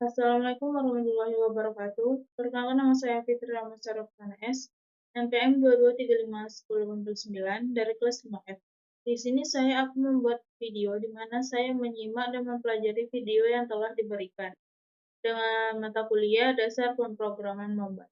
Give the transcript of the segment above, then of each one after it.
Assalamualaikum warahmatullahi wabarakatuh. Perkenalkan nama saya Fitri Rahmasari S, M.Eng 22351089 dari kelas 5F. Di sini saya akan membuat video di mana saya menyimak dan mempelajari video yang telah diberikan dengan mata kuliah Dasar Pemrograman Membuat.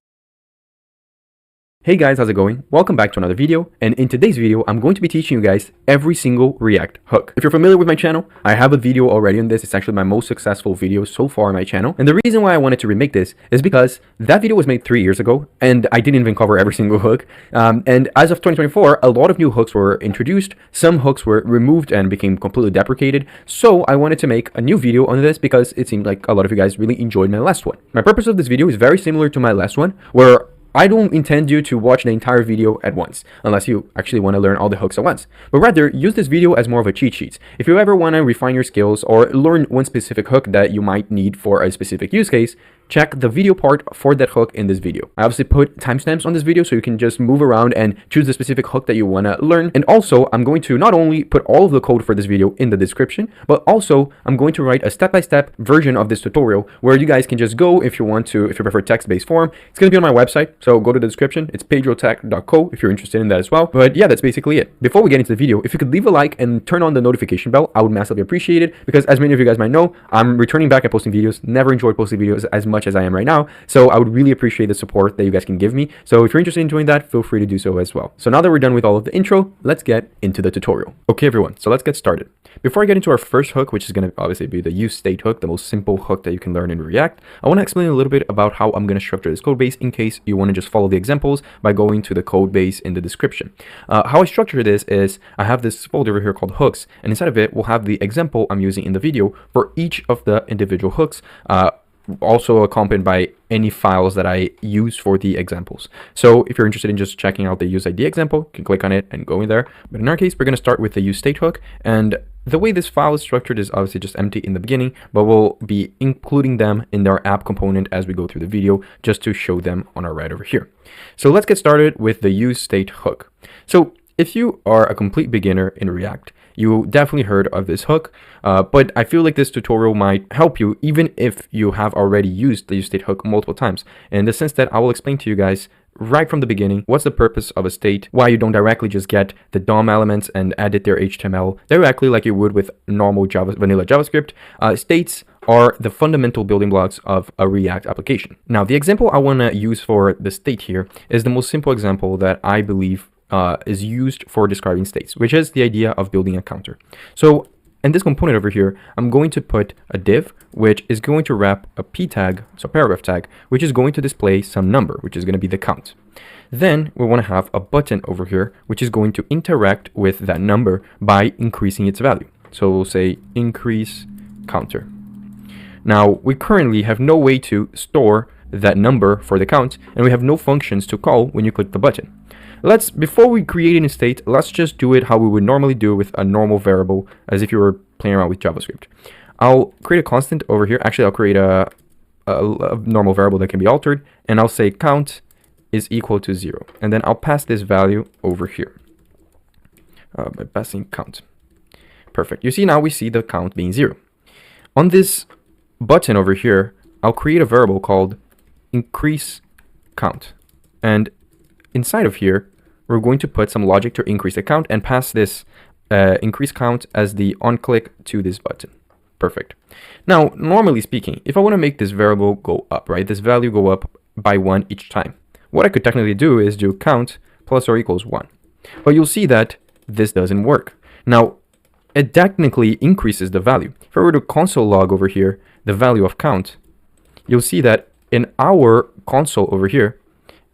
Hey guys, how's it going? Welcome back to another video, and in today's video, I'm going to be teaching you guys every single React hook. If you're familiar with my channel, I have a video already on this. It's actually my most successful video so far on my channel, and the reason why I wanted to remake this is because that video was made 3 years ago, and I didn't even cover every single hook, and as of 2024, a lot of new hooks were introduced, some hooks were removed and became completely deprecated, so I wanted to make a new video on this because it seemed like a lot of you guys really enjoyed my last one. My purpose of this video is very similar to my last one, where I don't intend you to watch the entire video at once, unless you actually want to learn all the hooks at once, but rather use this video as more of a cheat sheet. If you ever want to refine your skills or learn one specific hook that you might need for a specific use case, check the video part for that hook in this video. I obviously put timestamps on this video so you can just move around and choose the specific hook that you want to learn. And also, I'm going to not only put all of the code for this video in the description, but also I'm going to write a step-by-step version of this tutorial where you guys can just go if you want to, if you prefer text-based form. It's going to be on my website, so go to the description. It's pedrotech.co if you're interested in that as well. But yeah, that's basically it. Before we get into the video, if you could leave a like and turn on the notification bell, I would massively appreciate it, because as many of you guys might know, I'm returning back at posting videos. Never enjoyed posting videos as much as I am right now, so I would really appreciate the support that you guys can give me. So if you're interested in doing that, feel free to do so as well. So now that we're done with all of the intro, let's get into the tutorial. Okay everyone, so let's get started. Before I get into our first hook, which is going to obviously be the use state hook, the most simple hook that you can learn in React, I want to explain a little bit about how I'm going to structure this code base in case you want to just follow the examples by going to the code base in the description. How I structure this is I have this folder over here called hooks, and inside of it we'll have the example I'm using in the video for each of the individual hooks, also accompanied by any files that I use for the examples. So if you're interested in just checking out the use ID example, you can click on it and go in there. But in our case, we're going to start with the use state hook, and the way this file is structured is obviously just empty in the beginning, but we'll be including them in our app component as we go through the video, just to show them on our right over here. So let's get started with the use state hook. So if you are a complete beginner in React, you definitely heard of this hook, but I feel like this tutorial might help you even if you have already used the use state hook multiple times, in the sense that I will explain to you guys right from the beginning what's the purpose of a state, why you don't directly just get the DOM elements and edit their HTML directly like you would with normal vanilla JavaScript. States are the fundamental building blocks of a React application. Now, the example I want to use for the state here is the most simple example that I believe is used for describing states, which is the idea of building a counter. So in this component over here, I'm going to put a div, which is going to wrap a p tag, so paragraph tag, which is going to display some number, which is going to be the count. Then we want to have a button over here, which is going to interact with that number by increasing its value. So we'll say increase counter. Now, we currently have no way to store that number for the count, and we have no functions to call when you click the button. Before we create any state, let's just do it how we would normally do with a normal variable, as if you were playing around with JavaScript. I'll create a constant over here. Actually, I'll create a normal variable that can be altered, and I'll say count is equal to 0. And then I'll pass this value over here by passing count. Perfect. You see, now we see the count being 0. On this button over here, I'll create a variable called increase count. And inside of here, we're going to put some logic to increase the count and pass this increase count as the onClick to this button. Perfect. Now, normally speaking, if I want to make this variable go up, right, this value go up by 1 each time, what I could technically do is do count plus or equals 1. But you'll see that this doesn't work. Now, it technically increases the value. If I were to console log over here the value of count, you'll see that in our console over here,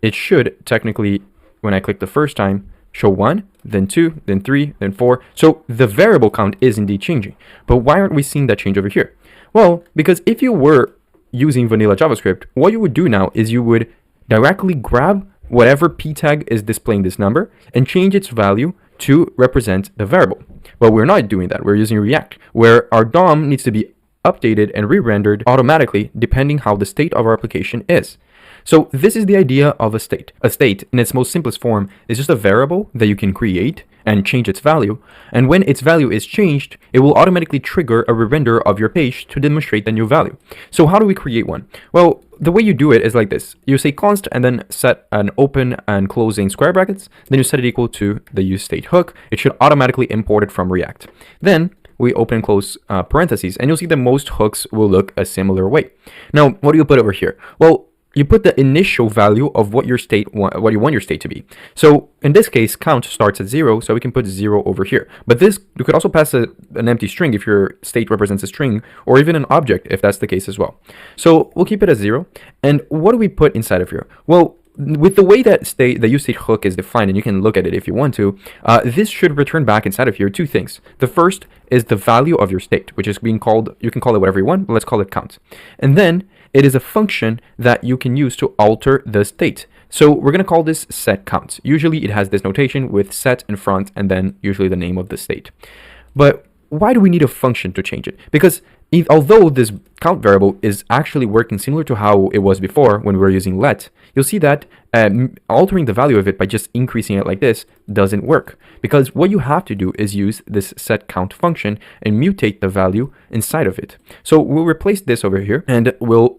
it should technically, when I click the first time, show 1, then 2, then 3, then 4. So the variable count is indeed changing. But why aren't we seeing that change over here? Well, because if you were using vanilla JavaScript, what you would do now is you would directly grab whatever p tag is displaying this number and change its value to represent the variable. But we're not doing that. We're using React, where our DOM needs to be updated and re-rendered automatically depending how the state of our application is. So this is the idea of a state. A state, in its most simplest form, is just a variable that you can create and change its value. And when its value is changed, it will automatically trigger a re-render of your page to demonstrate the new value. So how do we create one? Well, the way you do it is like this. You say const and then set an open and closing square brackets. Then you set it equal to the useState hook. It should automatically import it from React. Then we open and close parentheses, and you'll see that most hooks will look a similar way. Now, what do you put over here? Well, you put the initial value of what you want your state to be. So in this case, count starts at 0, so we can put 0 over here. But this, you could also pass an empty string if your state represents a string, or even an object if that's the case as well. So we'll keep it as 0. And what do we put inside of here? Well, with the way that the useState hook is defined, and you can look at it if you want to, this should return back inside of here two things. The first is the value of your state, which is being called, you can call it whatever you want, but let's call it count. And then it is a function that you can use to alter the state. So we're going to call this set count. Usually it has this notation with set in front and then usually the name of the state. But why do we need a function to change it? Because although this count variable is actually working similar to how it was before when we were using let, you'll see that altering the value of it by just increasing it like this doesn't work. Because what you have to do is use this set count function and mutate the value inside of it. So we'll replace this over here and we'll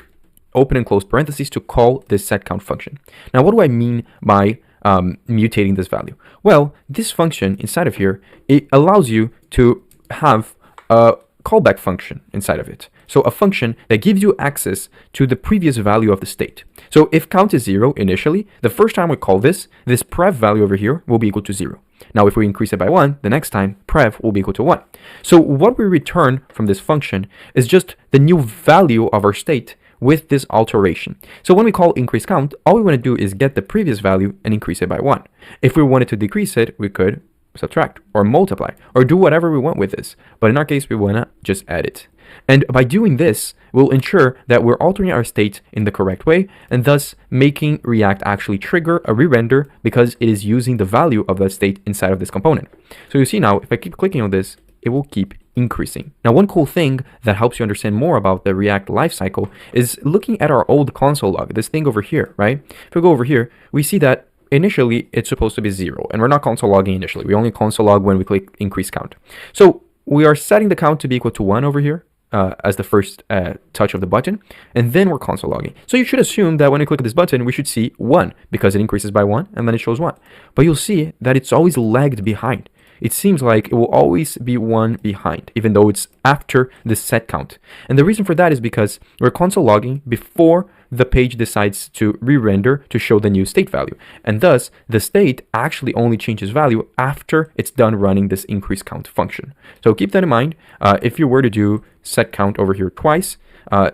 open and close parentheses to call this set count function. Now, what do I mean by mutating this value? Well, this function inside of here, it allows you to have a callback function inside of it. So a function that gives you access to the previous value of the state. So if count is 0 initially, the first time we call this prev value over here will be equal to 0. Now if we increase it by 1, the next time prev will be equal to 1. So what we return from this function is just the new value of our state with this alteration. So when we call increase count, all we want to do is get the previous value and increase it by 1. If we wanted to decrease it, we could subtract or multiply or do whatever we want with this. But in our case, we want to just add it. And by doing this, we'll ensure that we're altering our state in the correct way and thus making React actually trigger a re-render because it is using the value of that state inside of this component. So you see now, if I keep clicking on this, it will keep increasing. Now, one cool thing that helps you understand more about the React lifecycle is looking at our old console log, this thing over here, right? If we go over here, we see that initially it's supposed to be 0, and we're not console logging initially. We only console log when we click increase count. So we are setting the count to be equal to 1 over here as the first touch of the button, and then we're console logging. So you should assume that when you click this button, we should see 1 because it increases by 1 and then it shows 1. But you'll see that it's always lagged behind. It seems like it will always be 1 behind, even though it's after the set count. And the reason for that is because we're console logging before the page decides to re-render to show the new state value. And thus, the state actually only changes value after it's done running this increase count function. So keep that in mind. If you were to do set count over here twice,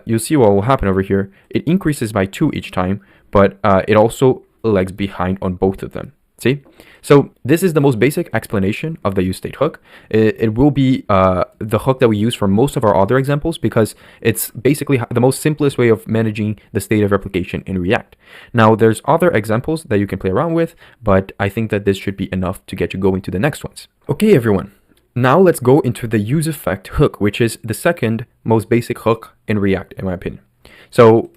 you'll see what will happen over here. It increases by 2 each time, but it also lags behind on both of them. See? So this is the most basic explanation of the useState hook. It will be the hook that we use for most of our other examples because it's basically the most simplest way of managing the state of your application in React. Now, there's other examples that you can play around with, but I think that this should be enough to get you going to the next ones. Okay, everyone. Now let's go into the useEffect hook, which is the second most basic hook in React, in my opinion. So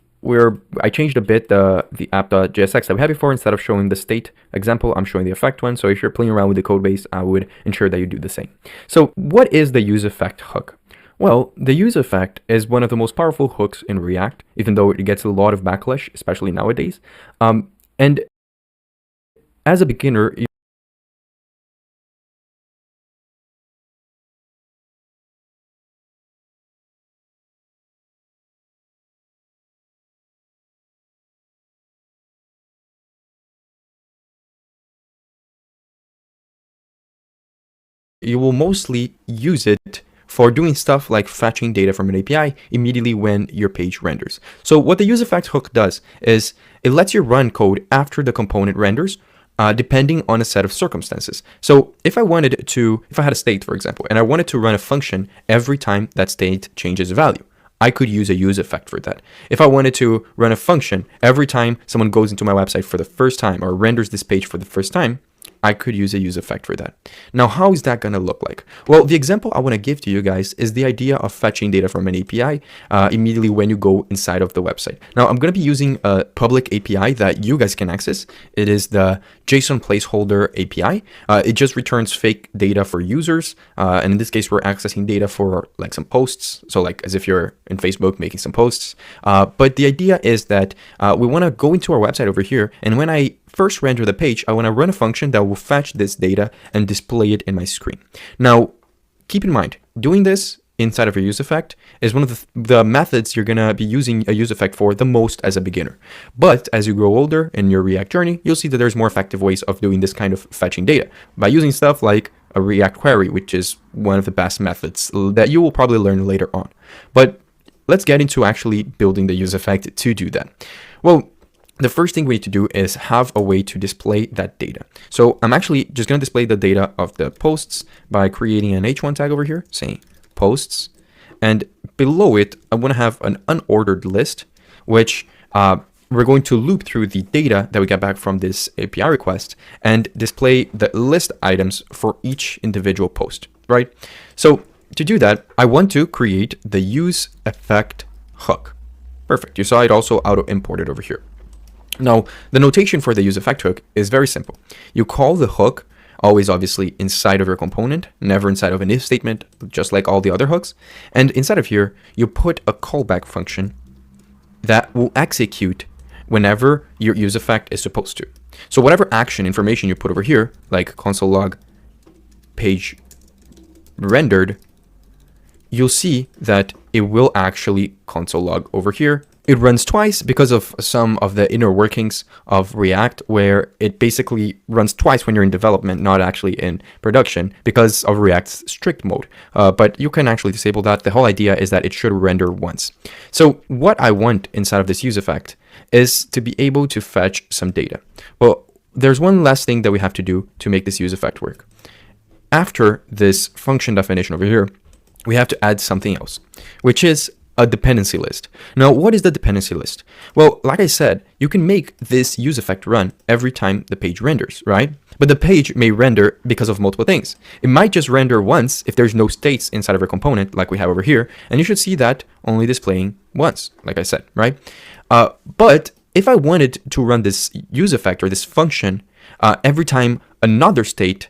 I changed a bit the app.jsx that we had before. Instead of showing the state example, I'm showing the effect one. So if you're playing around with the code base, I would ensure that you do the same. So what is the useEffect hook? Well, the useEffect is one of the most powerful hooks in React, even though it gets a lot of backlash, especially nowadays. And as a beginner, you will mostly use it for doing stuff like fetching data from an API immediately when your page renders. So what the useEffect hook does is it lets you run code after the component renders, depending on a set of circumstances. So if I had a state, for example, and I wanted to run a function every time that state changes value, I could use a useEffect for that. If I wanted to run a function every time someone goes into my website for the first time or renders this page for the first time, I could use a use effect for that. Now, how is that going to look like? Well, the example I want to give to you guys is the idea of fetching data from an API immediately when you go inside of the website. Now, I'm going to be using a public API that you guys can access. It is the JSON placeholder API. It just returns fake data for users. And in this case, we're accessing data for like some posts. So like as if you're in Facebook making some posts. But the idea is that we want to go into our website over here. And when I first render the page, I want to run a function that will fetch this data and display it in my screen. Now, keep in mind, doing this inside of your use effect is one of the methods you're going to be using a use effect for the most as a beginner. But as you grow older in your React journey, you'll see that there's more effective ways of doing this kind of fetching data by using stuff like a React query, which is one of the best methods that you will probably learn later on. But let's get into actually building the use effect to do that. Well, the first thing we need to do is have a way to display that data. So I'm actually just going to display the data of the posts by creating an h1 tag over here, saying posts. And below it, I want to have an unordered list, which we're going to loop through the data that we got back from this API request and display the list items for each individual post, right? So to do that, I want to create the use effect hook. Perfect. You saw it also auto imported over here. Now, the notation for the use effect hook is very simple. You call the hook always obviously inside of your component, never inside of an if statement, just like all the other hooks. And inside of here, you put a callback function that will execute whenever your use effect is supposed to. So whatever action information you put over here, like console log page rendered, you'll see that it will actually console log over here. It runs twice because of some of the inner workings of React, where it basically runs twice when you're in development, not actually in production, because of React's strict mode. But you can actually disable that. The whole idea is that it should render once. So what I want inside of this use effect is to be able to fetch some data. Well, there's one last thing that we have to do to make this use effect work. After this function definition over here, we have to add something else, which is a dependency list. Now, what is the dependency list? Well, like I said, you can make this use effect run every time the page renders, right? But the page may render because of multiple things. It might just render once if there's no states inside of a component like we have over here, and you should see that only displaying once, like I said, right? But if I wanted to run this use effect or this function every time another state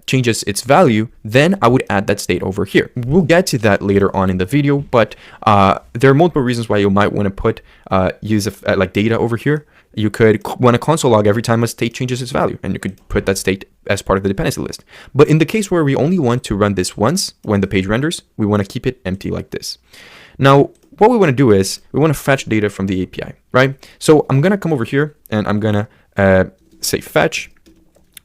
changes its value, then I would add that state over here. We'll get to that later on in the video, but there are multiple reasons why you might want to put like data over here. You could want to console log every time a state changes its value, and you could put that state as part of the dependency list. But in the case where we only want to run this once when the page renders, we want to keep it empty like this. Now, what we want to do is we want to fetch data from the API, right? So I'm going to come over here and I'm going to say fetch,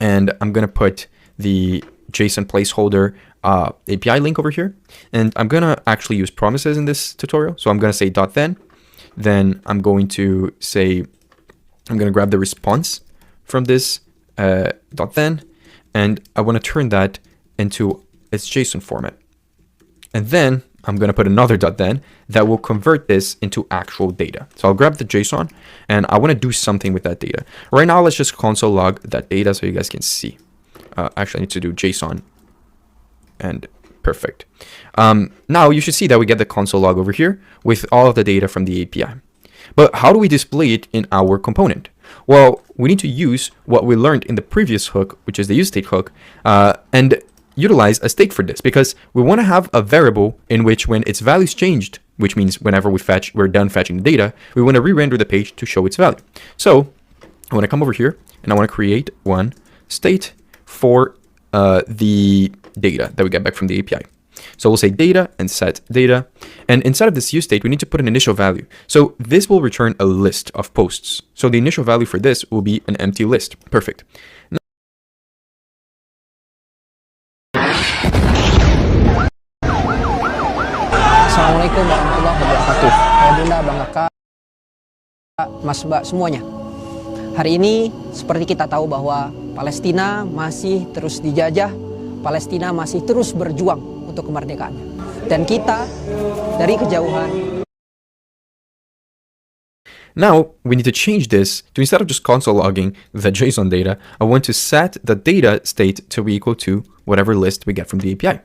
and I'm going to put the JSON placeholder API link over here. And I'm going to actually use promises in this tutorial. So I'm going to say then I'm going to say, I'm going to grab the response from this then, and I want to turn that into its JSON format. And then I'm going to put another then that will convert this into actual data. So I'll grab the JSON and I want to do something with that data. Right now, let's just console log that data so you guys can see. Actually, I need to do JSON, and perfect. Now you should see that we get the console log over here with all of the data from the API. But how do we display it in our component? Well, we need to use what we learned in the previous hook, which is the use state hook, and utilize a state for this, because we want to have a variable in which when its value is changed, which means whenever we're done fetching the data, we want to re-render the page to show its value. So I want to come over here and I want to create one state for the data that we get back from the API. So we'll say data and set data. And inside of this use state, we need to put an initial value. So this will return a list of posts. So the initial value for this will be an empty list. Perfect. Assalamualaikum warahmatullahi wabarakatuh. Saya Bunda, Bang Kakak, Mas Mbak semuanya. Hari ini seperti kita tahu bahwa Palestina masih terus dijajah, Palestina masih terus berjuang untuk kemerdekaannya. Dan kita dari kejauhan. Now we need to change this to, instead of just console logging the JSON data, I want to set the data state to be equal to whatever list we get from the API.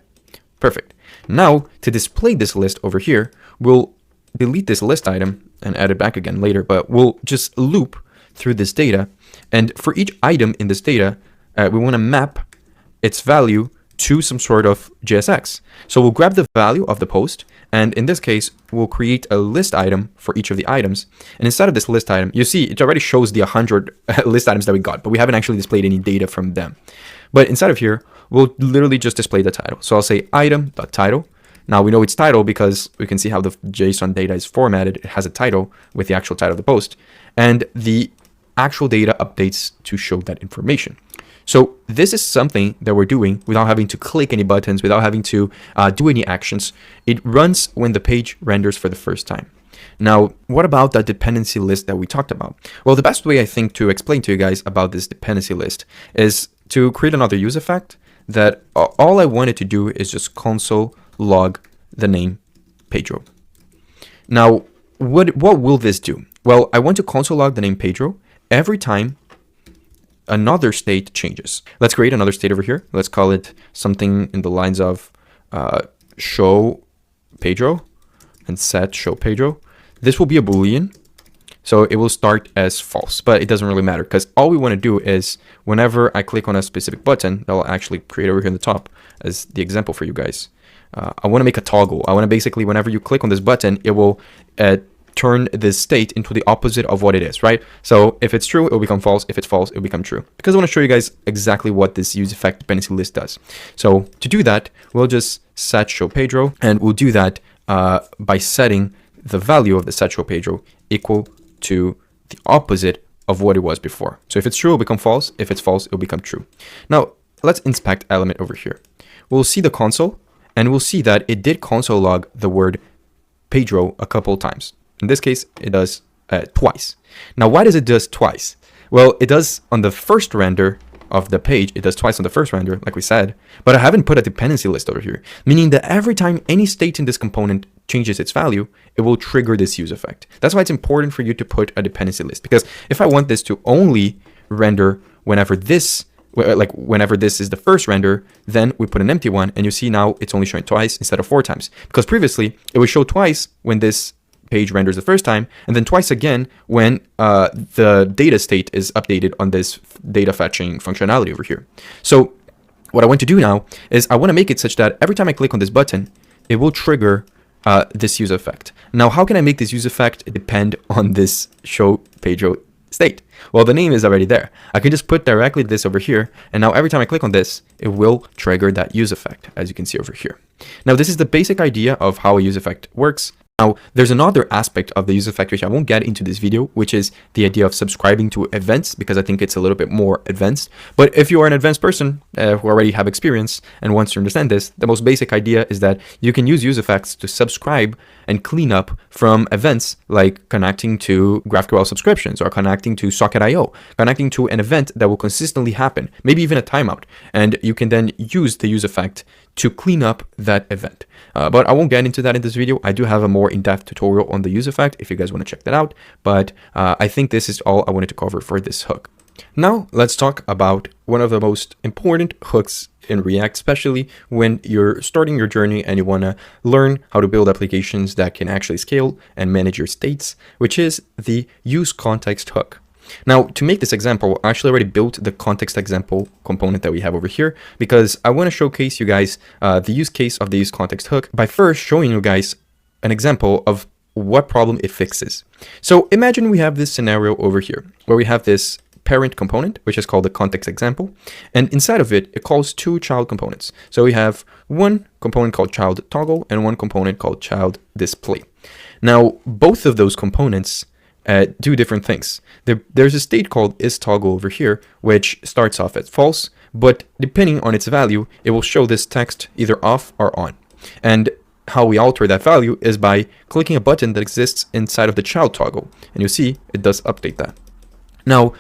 Perfect. Now to display this list over here, we'll delete this list item and add it back again later, but we'll just loop through this data. And for each item in this data, we want to map its value to some sort of JSX. So we'll grab the value of the post, and in this case, we'll create a list item for each of the items. And inside of this list item, you see it already shows the 100 list items that we got, but we haven't actually displayed any data from them. But inside of here, we'll literally just display the title. So I'll say item.title. Now we know it's title because we can see how the JSON data is formatted. It has a title with the actual title of the post, and the actual data updates to show that information. So this is something that we're doing without having to click any buttons, without having to do any actions. It runs when the page renders for the first time. Now, what about that dependency list that we talked about? Well, the best way I think to explain to you guys about this dependency list is to create another use effect that all I wanted to do is just console log the name Pedro. Now, what will this do? Well, I want to console log the name Pedro every time another state changes. Let's create another state over here. Let's call it something in the lines of show Pedro and set show Pedro. This will be a Boolean, so it will start as false, but it doesn't really matter because all we want to do is whenever I click on a specific button, that will actually create over here in the top as the example for you guys. I want to make a toggle. I want to basically, whenever you click on this button, it will turn this state into the opposite of what it is, right? So if it's true, it will become false. If it's false, it will become true. Because I want to show you guys exactly what this use effect dependency list does. So to do that, we'll just set show Pedro, and we'll do that by setting the value of the set show Pedro equal to the opposite of what it was before. So if it's true, it'll become false. If it's false, it'll become true. Now let's inspect element over here. We'll see the console, and we'll see that it did console log the word Pedro a couple times. In this case, it does twice. Now, why does it do twice? Well, it does on the first render of the page. It does twice on the first render, like we said, but I haven't put a dependency list over here, meaning that every time any state in this component changes its value, it will trigger this use effect. That's why it's important for you to put a dependency list, because if I want this to only render whenever this is the first render, then we put an empty one, and you see now it's only showing twice instead of 4 times, because previously it would show twice when this page renders the first time, and then twice again when the data state is updated on this data fetching functionality over here. So what I want to do now is I want to make it such that every time I click on this button, it will trigger this use effect. Now, how can I make this use effect depend on this show Pedro state? Well, the name is already there. I can just put directly this over here, and now every time I click on this, it will trigger that use effect, as you can see over here. Now, this is the basic idea of how a use effect works. Now, there's another aspect of the use effect which I won't get into this video, which is the idea of subscribing to events, because I think it's a little bit more advanced. But if you are an advanced person who already have experience and wants to understand this, the most basic idea is that you can use effects to subscribe and clean up from events like connecting to GraphQL subscriptions or connecting to Socket.io, connecting to an event that will consistently happen, maybe even a timeout. And you can then use the use effect to clean up that event. But I won't get into that in this video. I do have a more in-depth tutorial on the use effect if you guys want to check that out. But I think this is all I wanted to cover for this hook. Now, let's talk about one of the most important hooks in React, especially when you're starting your journey and you want to learn how to build applications that can actually scale and manage your states, which is the use context hook. Now, to make this example, I actually already built the context example component that we have over here because I want to showcase you guys the use case of the use context hook by first showing you guys an example of what problem it fixes. So imagine we have this scenario over here where we have this parent component, which is called the context example. And inside of it, it calls 2 child components. So we have one component called child toggle and one component called child display. Now, both of those components do different things. There's a state called isToggle over here, which starts off as false, but depending on its value, it will show this text either off or on. And how we alter that value is by clicking a button that exists inside of the child toggle. And you see it does update that. Now,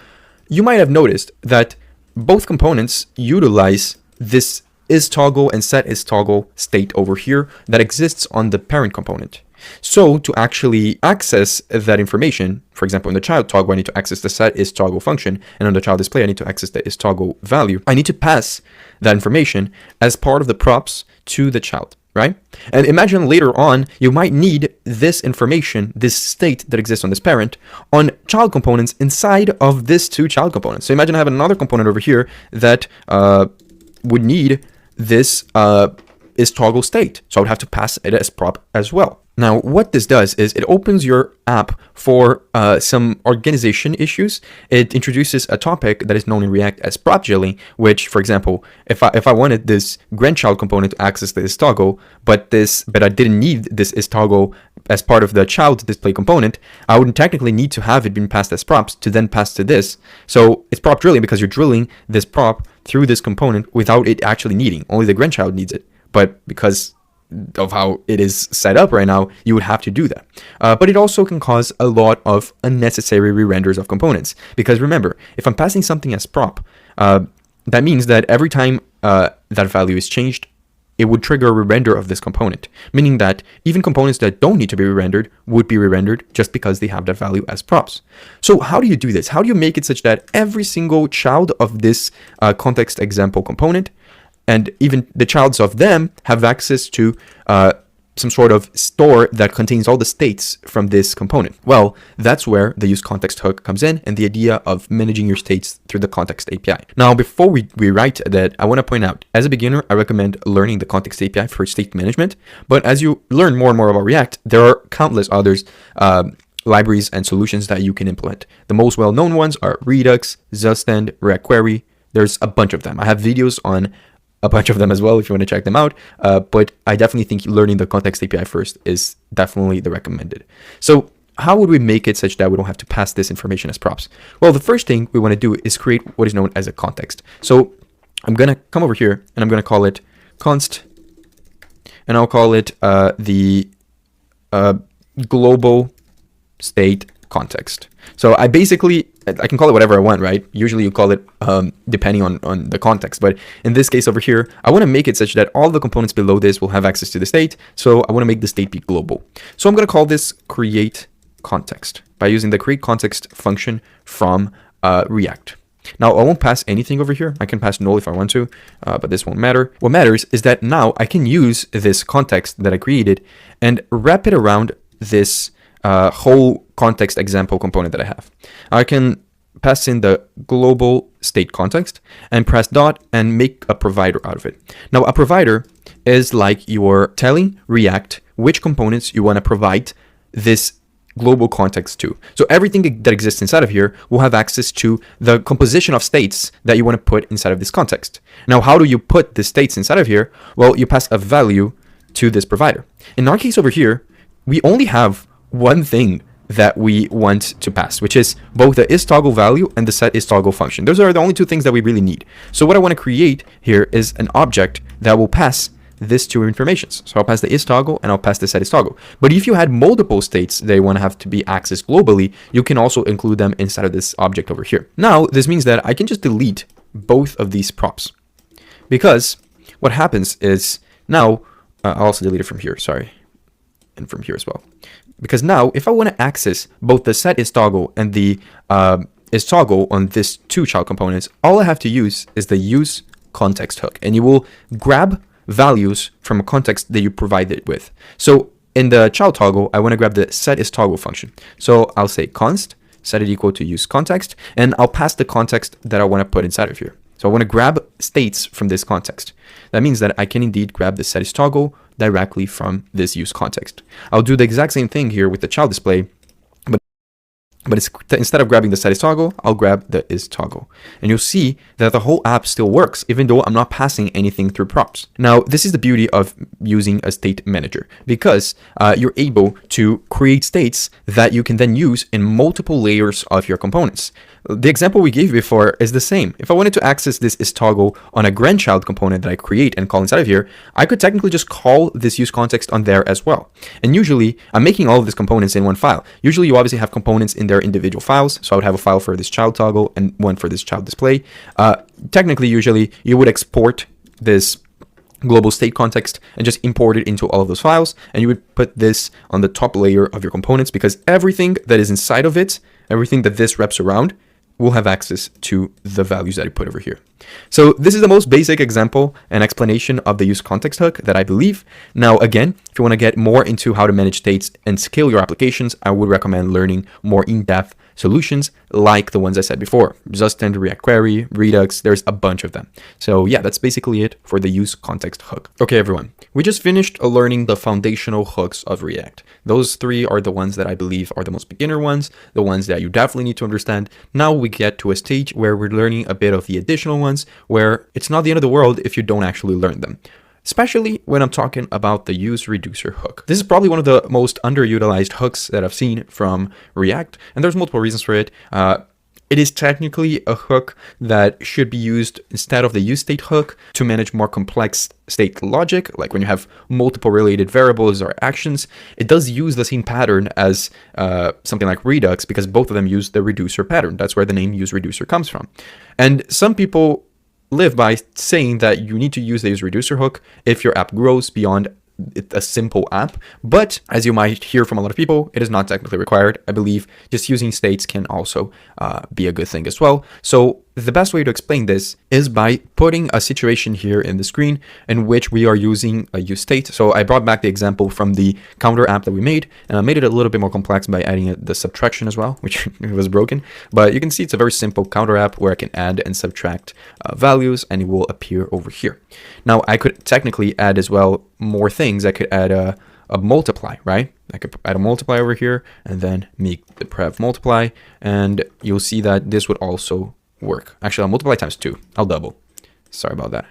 you might have noticed that both components utilize this isToggle and set isToggle state over here that exists on the parent component. So to actually access that information, for example, in the child toggle, I need to access the set is toggle function, and on the child display, I need to access the is toggle value. I need to pass that information as part of the props to the child, right? And imagine later on, you might need this information, this state that exists on this parent, on child components inside of this two child components. So imagine I have another component over here that would need this is toggle state. So I would have to pass it as prop as well. Now, what this does is it opens your app for some organization issues. It introduces a topic that is known in React as prop jelly, which, for example, if I wanted this grandchild component to access the is toggle, but I didn't need this is toggle as part of the child display component, I would technically need to have it been passed as props to then pass to this. So it's prop drilling because you're drilling this prop through this component without it actually needing. Only the grandchild needs it. But because of how it is set up right now, you would have to do that. But it also can cause a lot of unnecessary re-renders of components. Because remember, if I'm passing something as prop, that means that every time that value is changed, it would trigger a re-render of this component. Meaning that even components that don't need to be re-rendered would be re-rendered just because they have that value as props. So how do you do this? How do you make it such that every single child of this context example component and even the childs of them have access to some sort of store that contains all the states from this component? Well, that's where the use context hook comes in and the idea of managing your states through the context API. Now, before we write that, I want to point out, as a beginner, I recommend learning the context API for state management. But as you learn more and more about React, there are countless others libraries and solutions that you can implement. The most well-known ones are Redux, Zustand, React Query. There's a bunch of them. I have videos on a bunch of them as well if you want to check them out, but I definitely think learning the context API first is definitely the recommended. So how would we make it such that we don't have to pass this information as props? Well, the first thing we want to do is create what is known as a context. So I'm going to come over here and I'm going to call it const, and I'll call it the global state context. So I can call it whatever I want, right? Usually you call it depending on the context. But in this case over here, I want to make it such that all the components below this will have access to the state. So I want to make the state be global. So I'm going to call this create context by using the create context function from React. Now, I won't pass anything over here. I can pass null if I want to, but this won't matter. What matters is that now I can use this context that I created and wrap it around this whole context example component that I have. I can pass in the global state context and press dot and make a provider out of it. Now, a provider is like you're telling React which components you want to provide this global context to. So everything that exists inside of here will have access to the composition of states that you want to put inside of this context. Now, how do you put the states inside of here? Well, you pass a value to this provider. In our case over here, we only have one thing that we want to pass, which is both the isToggle value and the setIsToggle function. Those are the only two things that we really need. So what I want to create here is an object that will pass these two informations. So I'll pass the isToggle and I'll pass the setIsToggle. But if you had multiple states that you want to have to be accessed globally, you can also include them inside of this object over here. Now, this means that I can just delete both of these props, because what happens is now, I'll also delete it from here, sorry, and from here as well. Because now, if I want to access both the setIsToggle and the isToggle on these two child components, all I have to use is the use context hook, and you will grab values from a context that you provide it with. So in the child toggle, I want to grab the setIsToggle function. So I'll say const set it equal to use context, and I'll pass the context that I want to put inside of here. So I want to grab states from this context. That means that I can indeed grab the setIsToggle directly from this use context. I'll do the exact same thing here with the child display, but instead of grabbing the setIsToggle, I'll grab the isToggle. And you'll see that the whole app still works, even though I'm not passing anything through props. Now, this is the beauty of using a state manager, because you're able to create states that you can then use in multiple layers of your components. The example we gave before is the same. If I wanted to access this isToggle on a grandchild component that I create and call inside of here, I could technically just call this use context on there as well. And usually, I'm making all of these components in one file. Usually, you obviously have components in their individual files. So I would have a file for this child toggle and one for this child display. Technically, usually, you would export this global state context and just import it into all of those files. And you would put this on the top layer of your components, because everything that is inside of it, everything that this wraps around, will have access to the values that I put over here. So this is the most basic example and explanation of the use context hook that I believe. Now, again, if you want to get more into how to manage states and scale your applications, I would recommend learning more in-depth solutions like the ones I said before. Justin, React Query, Redux, there's a bunch of them. So yeah, that's basically it for the use context hook. Okay, everyone, we just finished learning the foundational hooks of React. Those three are the ones that I believe are the most beginner ones, the ones that you definitely need to understand. Now we get to a stage where we're learning a bit of the additional ones, where it's not the end of the world if you don't actually learn them. Especially when I'm talking about the use reducer hook. This is probably one of the most underutilized hooks that I've seen from React, and there's multiple reasons for it. It is technically a hook that should be used instead of the use state hook to manage more complex state logic, like when you have multiple related variables or actions. It does use the same pattern as something like Redux, because both of them use the reducer pattern. That's where the name use reducer comes from. And some people live by saying that you need to use the use reducer hook if your app grows beyond a simple app, but as you might hear from a lot of people, it is not technically required. I believe just using states can also be a good thing as well. So the best way to explain this is by putting a situation here in the screen in which we are using a use state. So I brought back the example from the counter app that we made, and I made it a little bit more complex by adding the subtraction as well, which was broken. But you can see it's a very simple counter app where I can add and subtract values, and it will appear over here. Now I could technically add as well more things. I could add a multiply, right? I could add a multiply over here and then make the prev multiply, and you'll see that this would also work. Actually, I'll multiply times 2. I'll double. Sorry about that.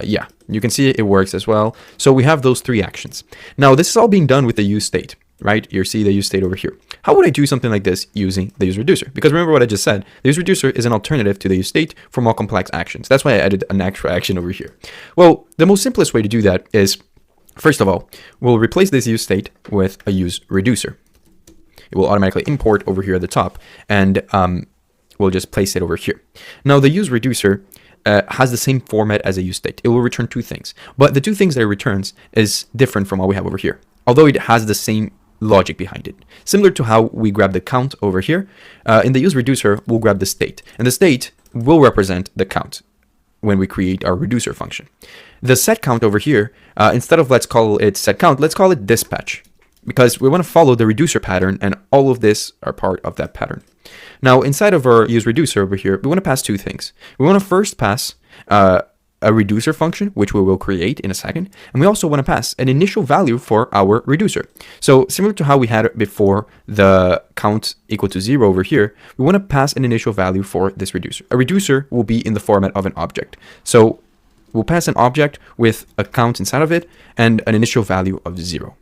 Yeah, you can see it works as well. So we have those three actions. Now, this is all being done with the use state, right? You see the use state over here. How would I do something like this using the use reducer? Because remember what I just said, the use reducer is an alternative to the use state for more complex actions. That's why I added an extra action over here. Well, the most simplest way to do that is, first of all, we'll replace this use state with a use reducer. It will automatically import over here at the top, and we'll just place it over here. Now, the use reducer has the same format as a use state. It will return two things, but the two things that it returns is different from what we have over here, although it has the same logic behind it. Similar to how we grab the count over here, in the use reducer, we'll grab the state, and the state will represent the count when we create our reducer function. The set count over here, instead of let's call it set count, let's call it dispatch, because we want to follow the reducer pattern, and all of this are part of that pattern. Now, inside of our use reducer over here, we want to pass two things. We want to first pass a reducer function, which we will create in a second, and we also want to pass an initial value for our reducer. So similar to how we had it before the count equal to 0 over here, we want to pass an initial value for this reducer. A reducer will be in the format of an object. So we'll pass an object with a count inside of it and an initial value of 0.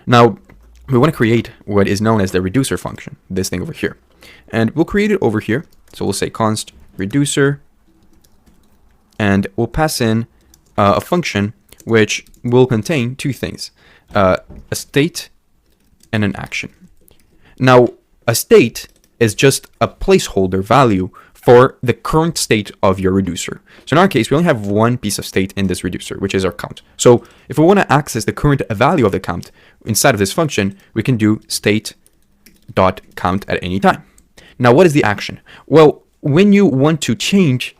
Now, we want to create what is known as the reducer function, this thing over here. And we'll create it over here. So we'll say const reducer, and we'll pass in a function which will contain two things, a state and an action. Now, a state is just a placeholder value for the current state of your reducer. So in our case, we only have one piece of state in this reducer, which is our count. So if we want to access the current value of the count inside of this function, we can do state.count at any time. Now, what is the action? Well, when you want to change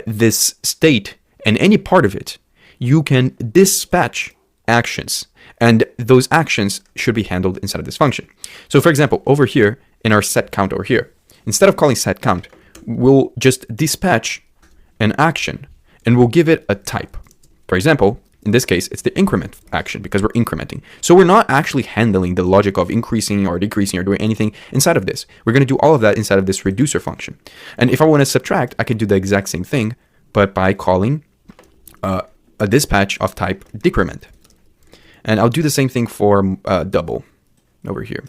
this state and any part of it, you can dispatch actions, and those actions should be handled inside of this function. So for example, over here in our set count over here, instead of calling set count, we'll just dispatch an action and we'll give it a type. For example, in this case, it's the increment action because we're incrementing. So we're not actually handling the logic of increasing or decreasing or doing anything inside of this. We're going to do all of that inside of this reducer function. And if I want to subtract, I can do the exact same thing, but by calling a dispatch of type decrement. And I'll do the same thing for double over here.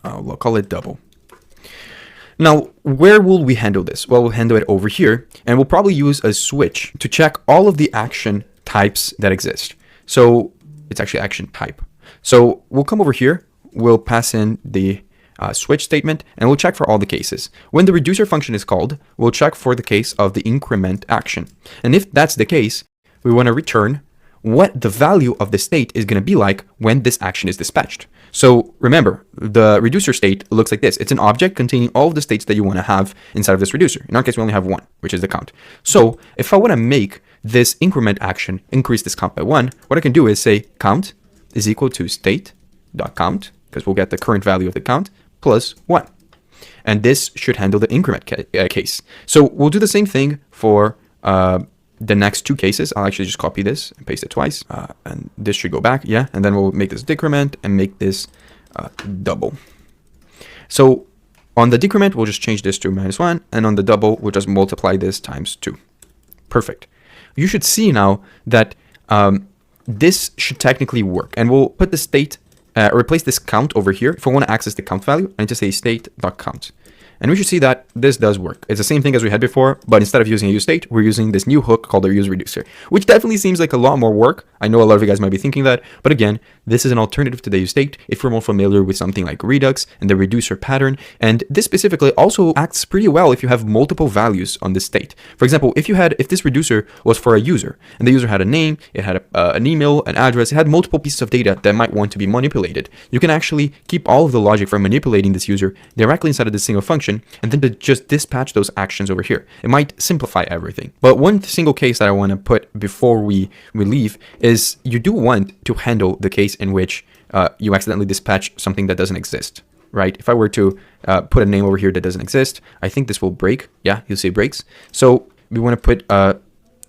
We'll call it double. Now, where will we handle this? Well, we'll handle it over here, and we'll probably use a switch to check all of the action types that exist. So it's actually action type. So we'll come over here, we'll pass in the switch statement, and we'll check for all the cases. When the reducer function is called, we'll check for the case of the increment action. And if that's the case, we want to return what the value of the state is going to be like when this action is dispatched. So remember, the reducer state looks like this. It's an object containing all of the states that you want to have inside of this reducer. In our case, we only have one, which is the count. So if I want to make this increment action increase this count by 1, what I can do is say count is equal to state.count, because we'll get the current value of the count, plus 1. And this should handle the increment case. So we'll do the same thing for the next 2 cases. I'll actually just copy this and paste it twice. And this should go back, yeah. And then we'll make this decrement and make this double. So on the decrement, we'll just change this to -1. And on the double, we'll just multiply this times 2. Perfect. You should see now that this should technically work. And we'll put the state, replace this count over here. If I want to access the count value, I need to say state.count. And we should see that this does work. It's the same thing as we had before, but instead of using a useState, we're using this new hook called a useReducer, which definitely seems like a lot more work. I know a lot of you guys might be thinking that, but again, this is an alternative to the useState if you're more familiar with something like Redux and the reducer pattern. And this specifically also acts pretty well if you have multiple values on the state. For example, if this reducer was for a user, and the user had a name, it had an email, an address, it had multiple pieces of data that might want to be manipulated, you can actually keep all of the logic for manipulating this user directly inside of this single function, and then to just dispatch those actions over here. It might simplify everything. But one single case that I want to put before we leave is you do want to handle the case in which you accidentally dispatch something that doesn't exist, right? If I were to put a name over here that doesn't exist, I think this will break. Yeah, you'll see it breaks. So we want to put a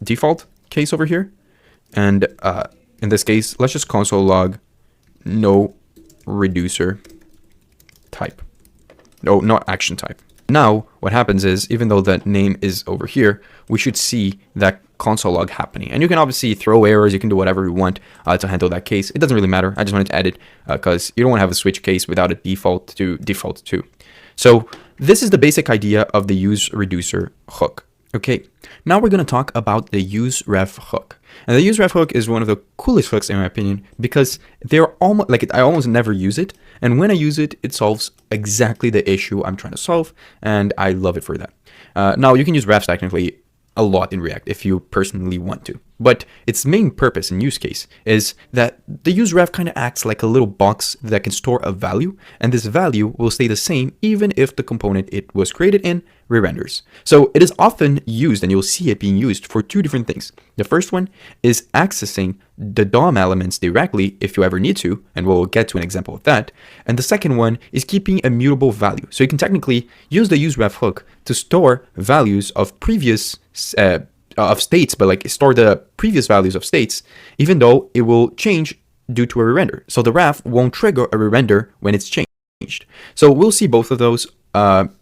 default case over here. And in this case, let's just console log no reducer type. No, not action type. Now, what happens is, even though the name is over here, we should see that console log happening. And you can obviously throw errors, you can do whatever you want to handle that case. It doesn't really matter. I just wanted to add it because you don't want to have a switch case without a default to. So this is the basic idea of the useReducer hook. Okay, now we're going to talk about the useRef hook. And the useRef hook is one of the coolest hooks in my opinion because they're almost like I almost never use it. And when I use it, it solves exactly the issue I'm trying to solve. And I love it for that. Now you can use refs technically a lot in React if you personally want to. But its main purpose and use case is that the useRef kind of acts like a little box that can store a value, and this value will stay the same even if the component it was created in re-renders. So it is often used, and you'll see it being used for 2 different things. The first one is accessing the DOM elements directly if you ever need to, and we'll get to an example of that. And the second one is keeping a mutable value. So you can technically use the useRef hook to store values of previous of states, but like store the previous values of states, even though it will change due to a re-render. So the ref won't trigger a re-render when it's changed. So we'll see both of those.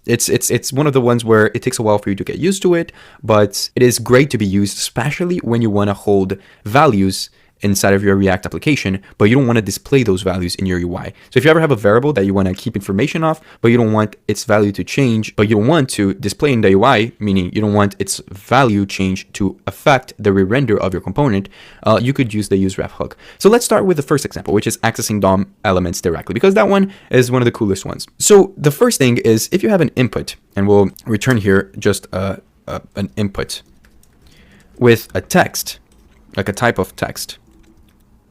It's one of the ones where it takes a while for you to get used to it, but it is great to be used, especially when you want to hold values inside of your React application, but you don't want to display those values in your UI. So if you ever have a variable that you want to keep information of, but you don't want its value to change, but you don't want to display in the UI, meaning you don't want its value change to affect the re-render of your component, you could use the useRef hook. So let's start with the first example, which is accessing DOM elements directly, because that one is one of the coolest ones. So the first thing is if you have an input, and we'll return here just an input with a text, like a type of text.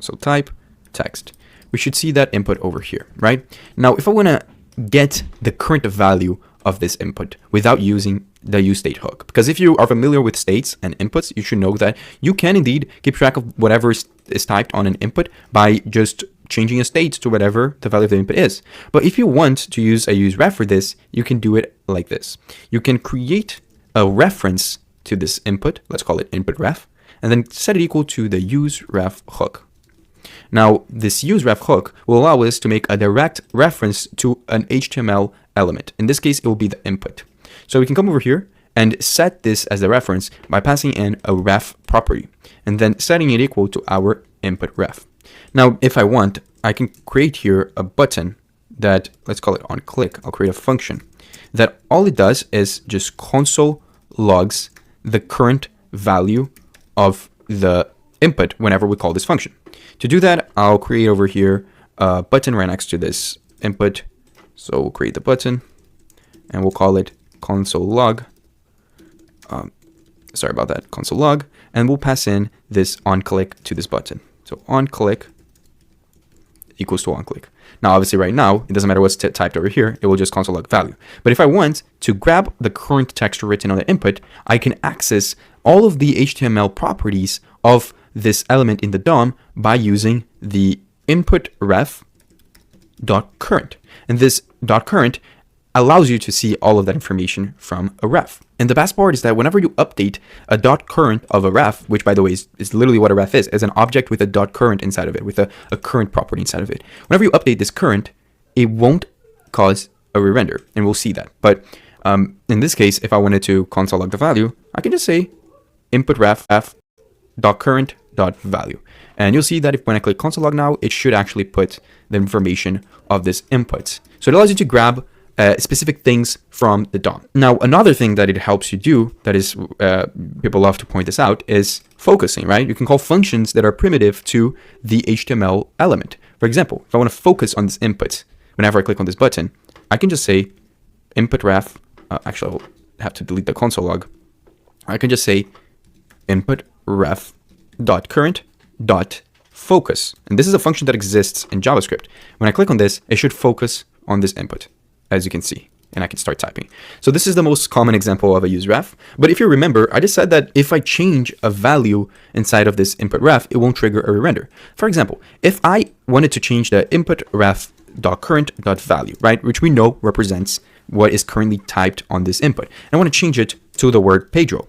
So type text. We should see that input over here, right? Now, if I want to get the current value of this input without using the useState hook, because if you are familiar with states and inputs, you should know that you can indeed keep track of whatever is typed on an input by just changing a state to whatever the value of the input is. But if you want to use a useRef for this, you can do it like this. You can create a reference to this input, let's call it input ref, and then set it equal to the useRef hook. Now, this useRef hook will allow us to make a direct reference to an HTML element. In this case, it will be the input. So we can come over here and set this as the reference by passing in a ref property and then setting it equal to our input ref. Now, if I want, I can create here a button that, let's call it on click. I'll create a function that all it does is just console logs the current value of the input whenever we call this function. To do that, I'll create over here a button right next to this input. So we'll create the button and we'll call it console log. Sorry about that, console log. and we'll pass in this onClick to this button. So onClick equals to onClick. Now, obviously right now, it doesn't matter what's typed over here, it will just console log value. But if I want to grab the current text written on the input, I can access all of the HTML properties of this element in the DOM by using the input ref .current. And this .current allows you to see all of that information from a ref. And the best part is that whenever you update a .current of a ref, which by the way is literally what a ref is an object with a .current inside of it, with a current property inside of it. Whenever you update this current, it won't cause a re-render, and we'll see that. But in this case, if I wanted to console log the value, I can just say input ref .current .value. And you'll see that if when I click console log now, it should actually put the information of this input. So it allows you to grab specific things from the DOM. Now, another thing that it helps you do, that is, people love to point this out, is focusing, right? You can call functions that are primitive to the HTML element. For example, if I want to focus on this input, whenever I click on this button, I can just say input ref, actually I'll have to delete the console log. I can just say input ref .current .focus. And this is a function that exists in JavaScript. When I click on this, it should focus on this input, as you can see, and I can start typing. So this is the most common example of a use ref. But if you remember, I just said that if I change a value inside of this input ref, it won't trigger a re-render. For example, if I wanted to change the input ref .current .value, right, which we know represents what is currently typed on this input, and I want to change it to the word Pedro,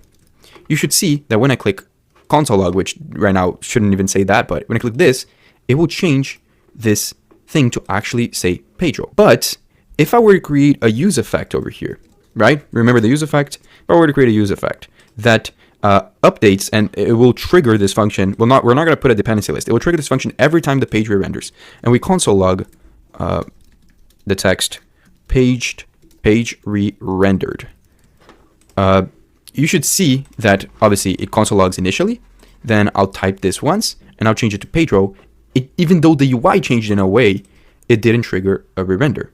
you should see that when I click console log, which right now shouldn't even say that, but when I click this, it will change this thing to actually say Pedro. But if I were to create a use effect over here, right? Remember the use effect? If I were to create a use effect that updates, and it will trigger this function. We're not going to put a dependency list. It will trigger this function every time the page re-renders. And we console log the text page re-rendered. You should see that obviously it console logs initially. Then I'll type this once and I'll change it to Pedro. Even though the UI changed in a way, it didn't trigger a re-render.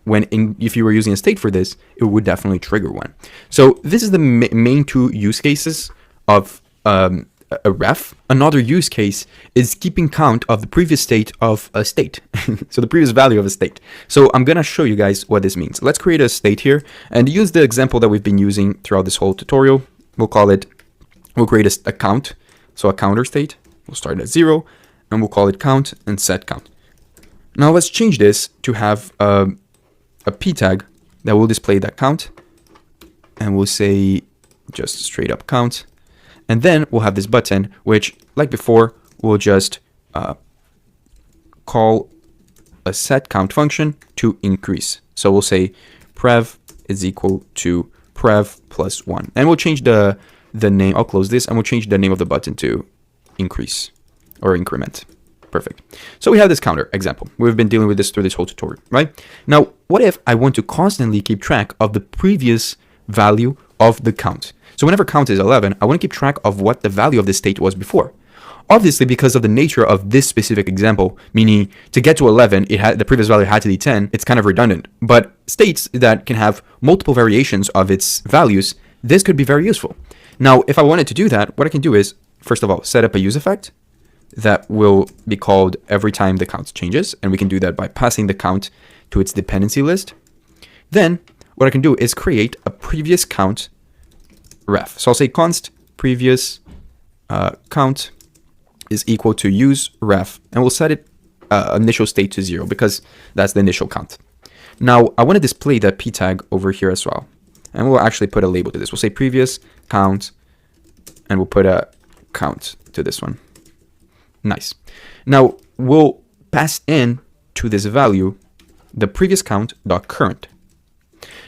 If you were using a state for this, it would definitely trigger one. So this is the main two use cases of a ref. Another use case is keeping count of the previous state of a state. So the previous value of a state. So I'm going to show you guys what this means. Let's create a state here and use the example that we've been using throughout this whole tutorial. We'll create a count. So a counter state. We'll start at 0 and we'll call it count and set count. Now let's change this to have a p tag that will display that count, and we'll say just straight up count, and then we'll have this button which, like before, we'll just call a set count function to increase. So we'll say prev is equal to prev plus 1, and we'll change the name. I'll close this and we'll change the name of the button to increase or increment. Perfect. So we have this counter example. We've been dealing with this through this whole tutorial, right? Now, what if I want to constantly keep track of the previous value of the count? So whenever count is 11, I want to keep track of what the value of this state was before. Obviously, because of the nature of this specific example, meaning to get to 11, the previous value had to be 10, it's kind of redundant. But states that can have multiple variations of its values, this could be very useful. Now, if I wanted to do that, what I can do is, first of all, set up a use effect that will be called every time the count changes, and we can do that by passing the count to its dependency list. Then what I can do is create a previous count ref. So I'll say const previous count is equal to use ref, and we'll set it initial state to 0 because that's the initial count. Now I want to display that p tag over here as well, and we'll actually put a label to this. We'll say previous count, and we'll put a count to this one. Nice. Now we'll pass in to this value the previous count .current.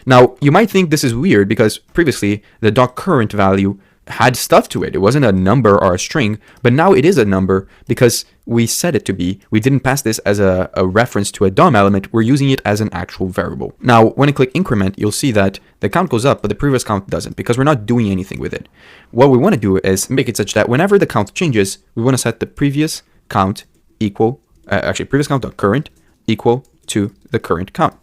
Now you might think this is weird because previously the .current value had stuff to it. It wasn't a number or a string, but now it is a number because we set it to be. We didn't pass this as a reference to a DOM element. We're using it as an actual variable. Now when I click increment, you'll see that the count goes up, but the previous count doesn't because we're not doing anything with it. What we want to do is make it such that whenever the count changes, we want to set the previous count equal, previous count .current equal to the current count.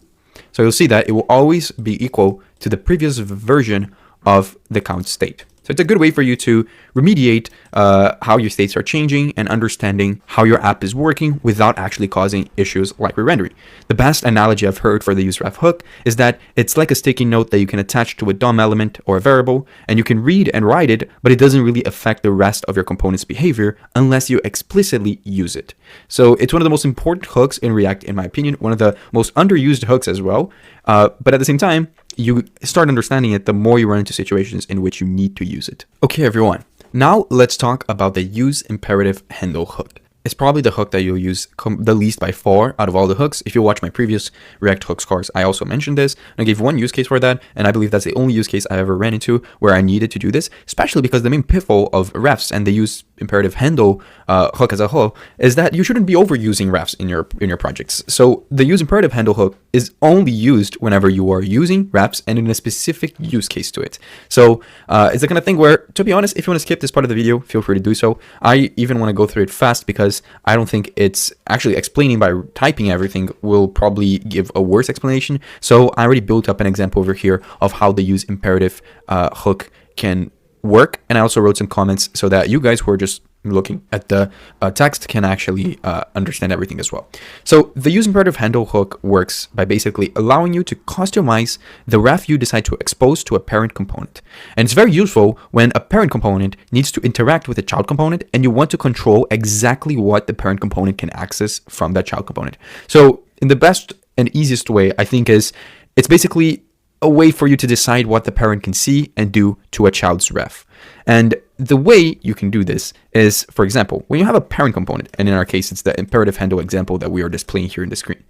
So you'll see that it will always be equal to the previous version of the count state. So it's a good way for you to remediate how your states are changing and understanding how your app is working without actually causing issues like re-rendering. The best analogy I've heard for the useRef hook is that it's like a sticky note that you can attach to a DOM element or a variable, and you can read and write it, but it doesn't really affect the rest of your component's behavior unless you explicitly use it. So it's one of the most important hooks in React, in my opinion, one of the most underused hooks as well. But at the same time, you start understanding it the more you run into situations in which you need to use it. Okay, everyone. Now let's talk about the use imperative handle hook. It's probably the hook that you'll use the least by far out of all the hooks. If you watch my previous React hooks course, I also mentioned this. I gave one use case for that, and I believe that's the only use case I ever ran into where I needed to do this, especially because the main pitfall of refs and the use imperative handle hook as a whole is that you shouldn't be overusing refs in your projects. So the use imperative handle hook is only used whenever you are using refs and in a specific use case to it. So it's the kind of thing where, to be honest, if you want to skip this part of the video, feel free to do so. I even want to go through it fast because I don't think it's actually explaining by typing everything will probably give a worse explanation. So I already built up an example over here of how the use imperative hook can work, and I also wrote some comments so that you guys who are just looking at the text can actually understand everything as well. So the use imperative handle hook works by basically allowing you to customize the ref you decide to expose to a parent component. And it's very useful when a parent component needs to interact with a child component and you want to control exactly what the parent component can access from that child component. So in the best and easiest way, I think, is it's basically a way for you to decide what the parent can see and do to a child's ref. And the way you can do this is, for example, when you have a parent component, and in our case, it's the imperative handle example that we are displaying here in the screen.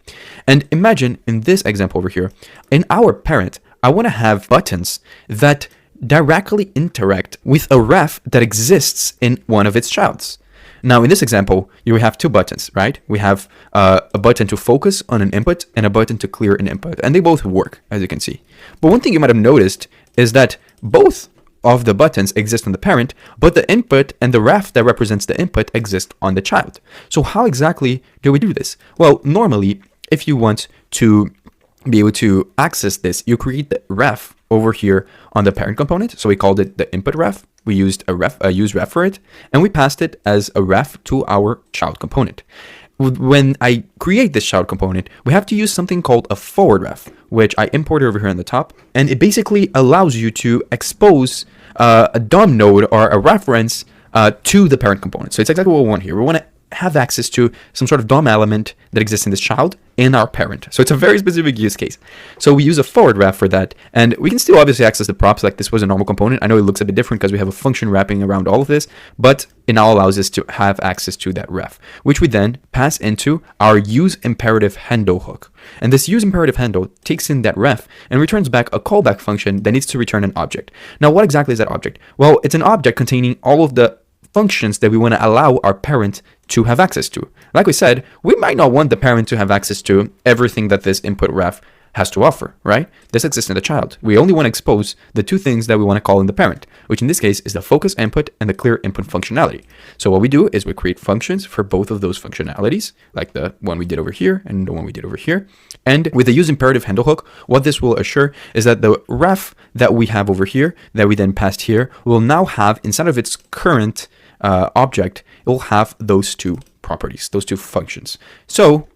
And imagine in this example over here, in our parent, I want to have buttons that directly interact with a ref that exists in one of its childs. Now, in this example, you have two buttons, right? We have a button to focus on an input and a button to clear an input, and they both work, as you can see. But one thing you might have noticed is that both of the buttons exist on the parent, but the input and the ref that represents the input exist on the child. So how exactly do we do this? Well, normally, if you want to be able to access this, you create the ref over here on the parent component. So we called it the input ref. We used a use ref for it, and we passed it as a ref to our child component. When I create this child component, we have to use something called a forward ref, which I imported over here on the top, and it basically allows you to expose a DOM node or a reference to the parent component. So it's exactly what we want here. We want to have access to some sort of DOM element that exists in this child in our parent. So it's a very specific use case. So we use a forward ref for that, and we can still obviously access the props like this was a normal component. I know it looks a bit different because we have a function wrapping around all of this, but it now allows us to have access to that ref, which we then pass into our use imperative handle hook. And this use imperative handle takes in that ref and returns back a callback function that needs to return an object. Now, what exactly is that object? Well, it's an object containing all of the functions that we want to allow our parent to have access to. Like we said, we might not want the parent to have access to everything that this input ref has to offer, right? This exists in the child. We only want to expose the two things that we want to call in the parent, which in this case is the focus input and the clear input functionality. So what we do is we create functions for both of those functionalities, like the one we did over here and the one we did over here. And with the use imperative handle hook, what this will assure is that the ref that we have over here, that we then passed here, will now have, instead of its current object, it will have those two properties, those two functions. So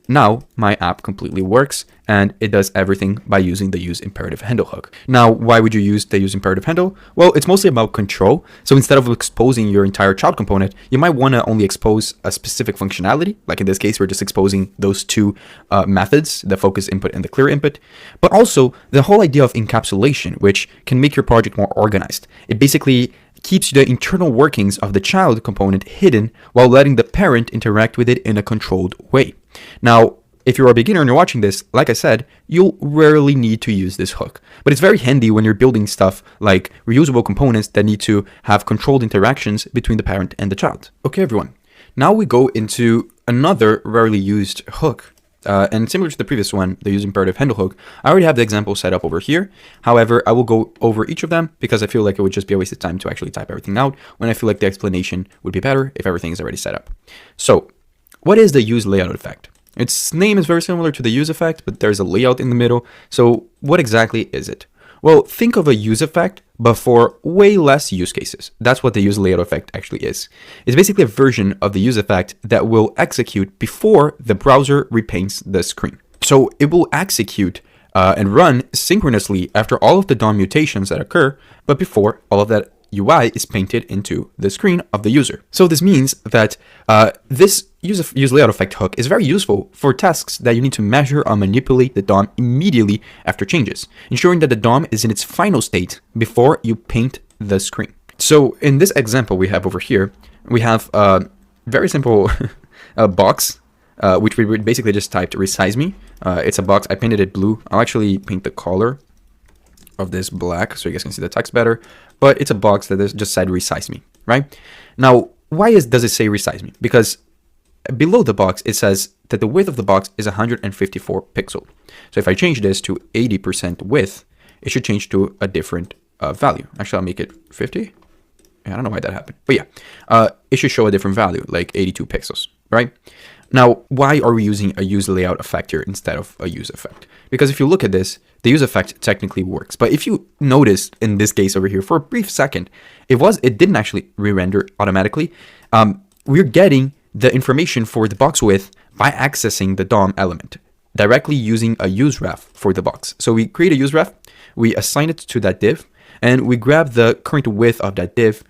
now my app completely works and it does everything by using the use imperative handle hook. Now, why would you use the use imperative handle? Well, it's mostly about control. So instead of exposing your entire child component, you might want to only expose a specific functionality. Like in this case, we're just exposing those two methods, the focus input and the clear input. But also the whole idea of encapsulation, which can make your project more organized. It basically keeps the internal workings of the child component hidden while letting the parent interact with it in a controlled way. Now, if you're a beginner and you're watching this, like I said, you'll rarely need to use this hook. But it's very handy when you're building stuff like reusable components that need to have controlled interactions between the parent and the child. Okay, everyone. Now we go into another rarely used hook. And similar to the previous one, the use imperative handle hook, I already have the example set up over here. However, I will go over each of them because I feel like it would just be a waste of time to actually type everything out when I feel like the explanation would be better if everything is already set up. So, what is the use layout effect? Its name is very similar to the use effect, but there's a layout in the middle. So what exactly is it? Well, think of a use effect, but for way less use cases. That's what the use layout effect actually is. It's basically a version of the use effect that will execute before the browser repaints the screen. So it will execute and run synchronously after all of the DOM mutations that occur, but before all of that UI is painted into the screen of the user. So this means that this use layout effect hook is very useful for tasks that you need to measure or manipulate the DOM immediately after changes, ensuring that the DOM is in its final state before you paint the screen. So in this example we have over here, we have a very simple box, which we would basically just typed resize me. It's a box. I painted it blue. I'll actually paint the color of this black so you guys can see the text better, but it's a box that just said resize me, right? Now, why does it say resize me? Because below the box, it says that the width of the box is 154 pixels. So if I change this to 80% width, it should change to a different value. Actually, I'll make it 50. I don't know why that happened, but yeah, it should show a different value, like 82 pixels, right? Now, why are we using a use layout effect here instead of a use effect? Because if you look at this, the use effect technically works. But if you notice in this case over here, for a brief second, it didn't actually re-render automatically. We're getting the information for the box width by accessing the DOM element directly using a use ref for the box. So we create a use ref, we assign it to that div, and we grab the current width of that div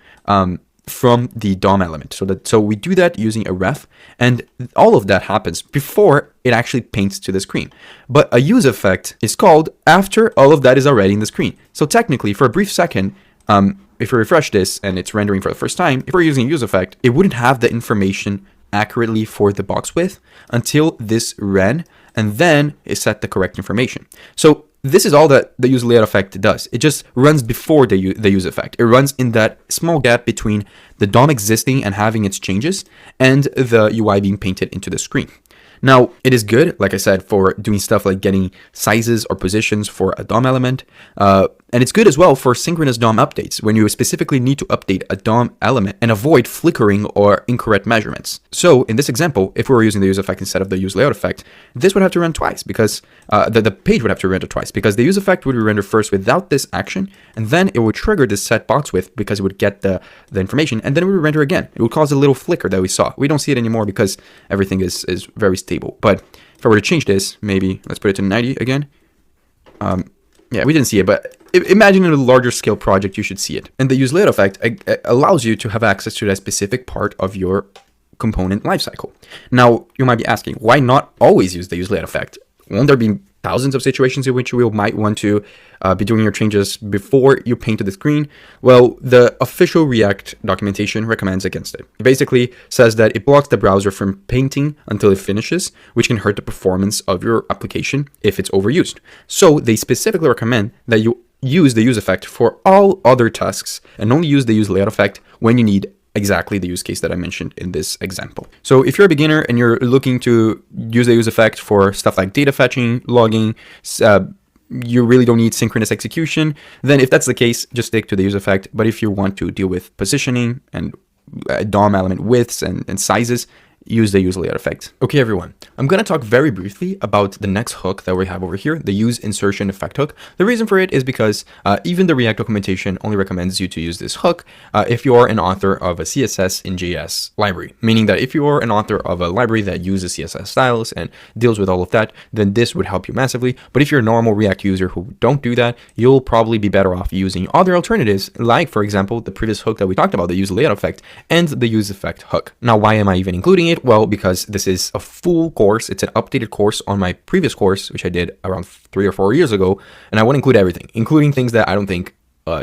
from the DOM element. So we do that using a ref, and all of that happens before it actually paints to the screen. But a use effect is called after all of that is already in the screen. So technically, for a brief second, if we refresh this and it's rendering for the first time, if we're using a use effect, it wouldn't have the information accurately for the box width until this ran, and then it set the correct information. So this is all that the use layout effect does. It just runs before the use effect. It runs in that small gap between the DOM existing and having its changes and the UI being painted into the screen. Now, it is good, like I said, for doing stuff like getting sizes or positions for a DOM element. And it's good as well for synchronous DOM updates when you specifically need to update a DOM element and avoid flickering or incorrect measurements. So in this example, if we were using the use effect instead of the use layout effect, this would have to run twice because the page would have to render twice because the use effect would render first without this action, and then it would trigger this set box width because it would get the information, and then it would render again. It would cause a little flicker that we saw. We don't see it anymore because everything is very stable. But if I were to change this, maybe let's put it to 90 again. Yeah, we didn't see it, but imagine in a larger scale project, you should see it. And the use layout effect allows you to have access to that specific part of your component lifecycle. Now, you might be asking, why not always use the use layout effect? Won't there be thousands of situations in which you might want to be doing your changes before you paint to the screen? Well, the official React documentation recommends against it. It basically says that it blocks the browser from painting until it finishes, which can hurt the performance of your application if it's overused. So they specifically recommend that you use the use effect for all other tasks and only use the use layout effect when you need exactly the use case that I mentioned in this example. So if you're a beginner and you're looking to use the use effect for stuff like data fetching, logging, you really don't need synchronous execution, then if that's the case, just stick to the use effect. But if you want to deal with positioning and DOM element widths and sizes, use the use layout effect. Okay, everyone, I'm going to talk very briefly about the next hook that we have over here, the use insertion effect hook. The reason for it is because even the React documentation only recommends you to use this hook if you are an author of a CSS in JS library, meaning that if you are an author of a library that uses CSS styles and deals with all of that, then this would help you massively. But if you're a normal React user who don't do that, you'll probably be better off using other alternatives, like, for example, the previous hook that we talked about, the use layout effect and the use effect hook. Now, why am I even including it? Well, because this is a full course. It's an updated course on my previous course, which I did around 3 or 4 years ago. And I want to include everything, including things that I don't think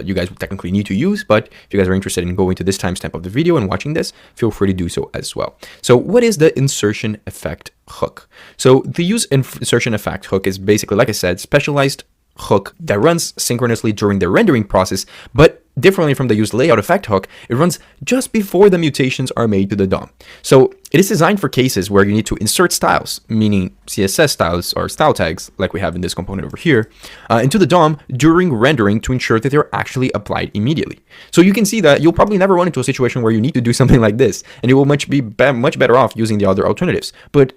you guys would technically need to use. But if you guys are interested in going to this timestamp of the video and watching this, feel free to do so as well. So what is the insertion effect hook? So the use insertion effect hook is basically, like I said, specialized hook that runs synchronously during the rendering process, but differently from the use layout effect hook, it runs just before the mutations are made to the DOM. So it is designed for cases where you need to insert styles, meaning CSS styles or style tags, like we have in this component over here, into the DOM during rendering to ensure that they're actually applied immediately. So you can see that you'll probably never run into a situation where you need to do something like this, and you will be much better off using the other alternatives. But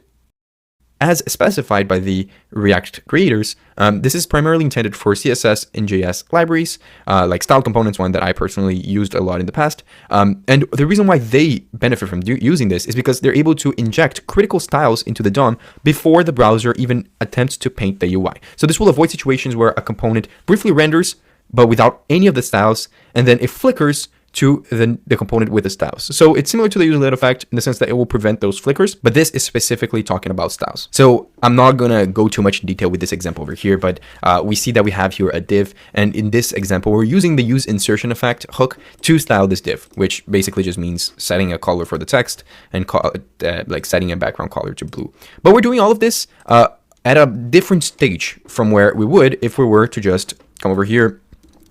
as specified by the React creators, this is primarily intended for CSS and JS libraries, like style components, one that I personally used a lot in the past. And the reason why they benefit from using this is because they're able to inject critical styles into the DOM before the browser even attempts to paint the UI. So this will avoid situations where a component briefly renders, but without any of the styles, and then it flickers to the component with the styles. So it's similar to the user-led effect in the sense that it will prevent those flickers, but this is specifically talking about styles. So I'm not gonna go too much in detail with this example over here, but we see that we have here a div, and in this example, we're using the use insertion effect hook to style this div, which basically just means setting a color for the text and like setting a background color to blue. But we're doing all of this at a different stage from where we would if we were to just come over here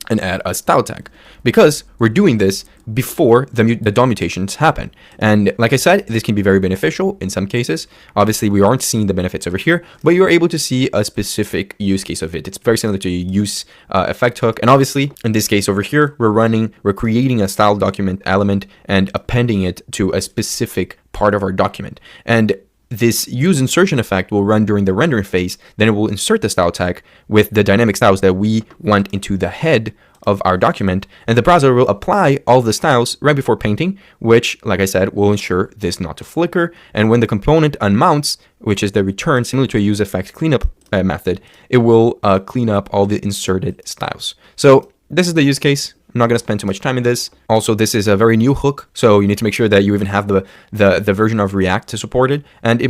and add a style tag, because we're doing this before the DOM mutations happen. And like I said, this can be very beneficial in some cases. Obviously, we aren't seeing the benefits over here, but you're able to see a specific use case of it. It's very similar to a use effect hook. And obviously, in this case over here, we're creating a style document element and appending it to a specific part of our document. And this use insertion effect will run during the rendering phase. Then it will insert the style tag with the dynamic styles that we want into the head of our document, and the browser will apply all the styles right before painting, which, like I said, will ensure this not to flicker. And when the component unmounts, which is the return similar to a use effect cleanup method, it will clean up all the inserted styles. So this is the use case. I'm not going to spend too much time in this. Also, this is a very new hook, so you need to make sure that you even have the version of React to support it. And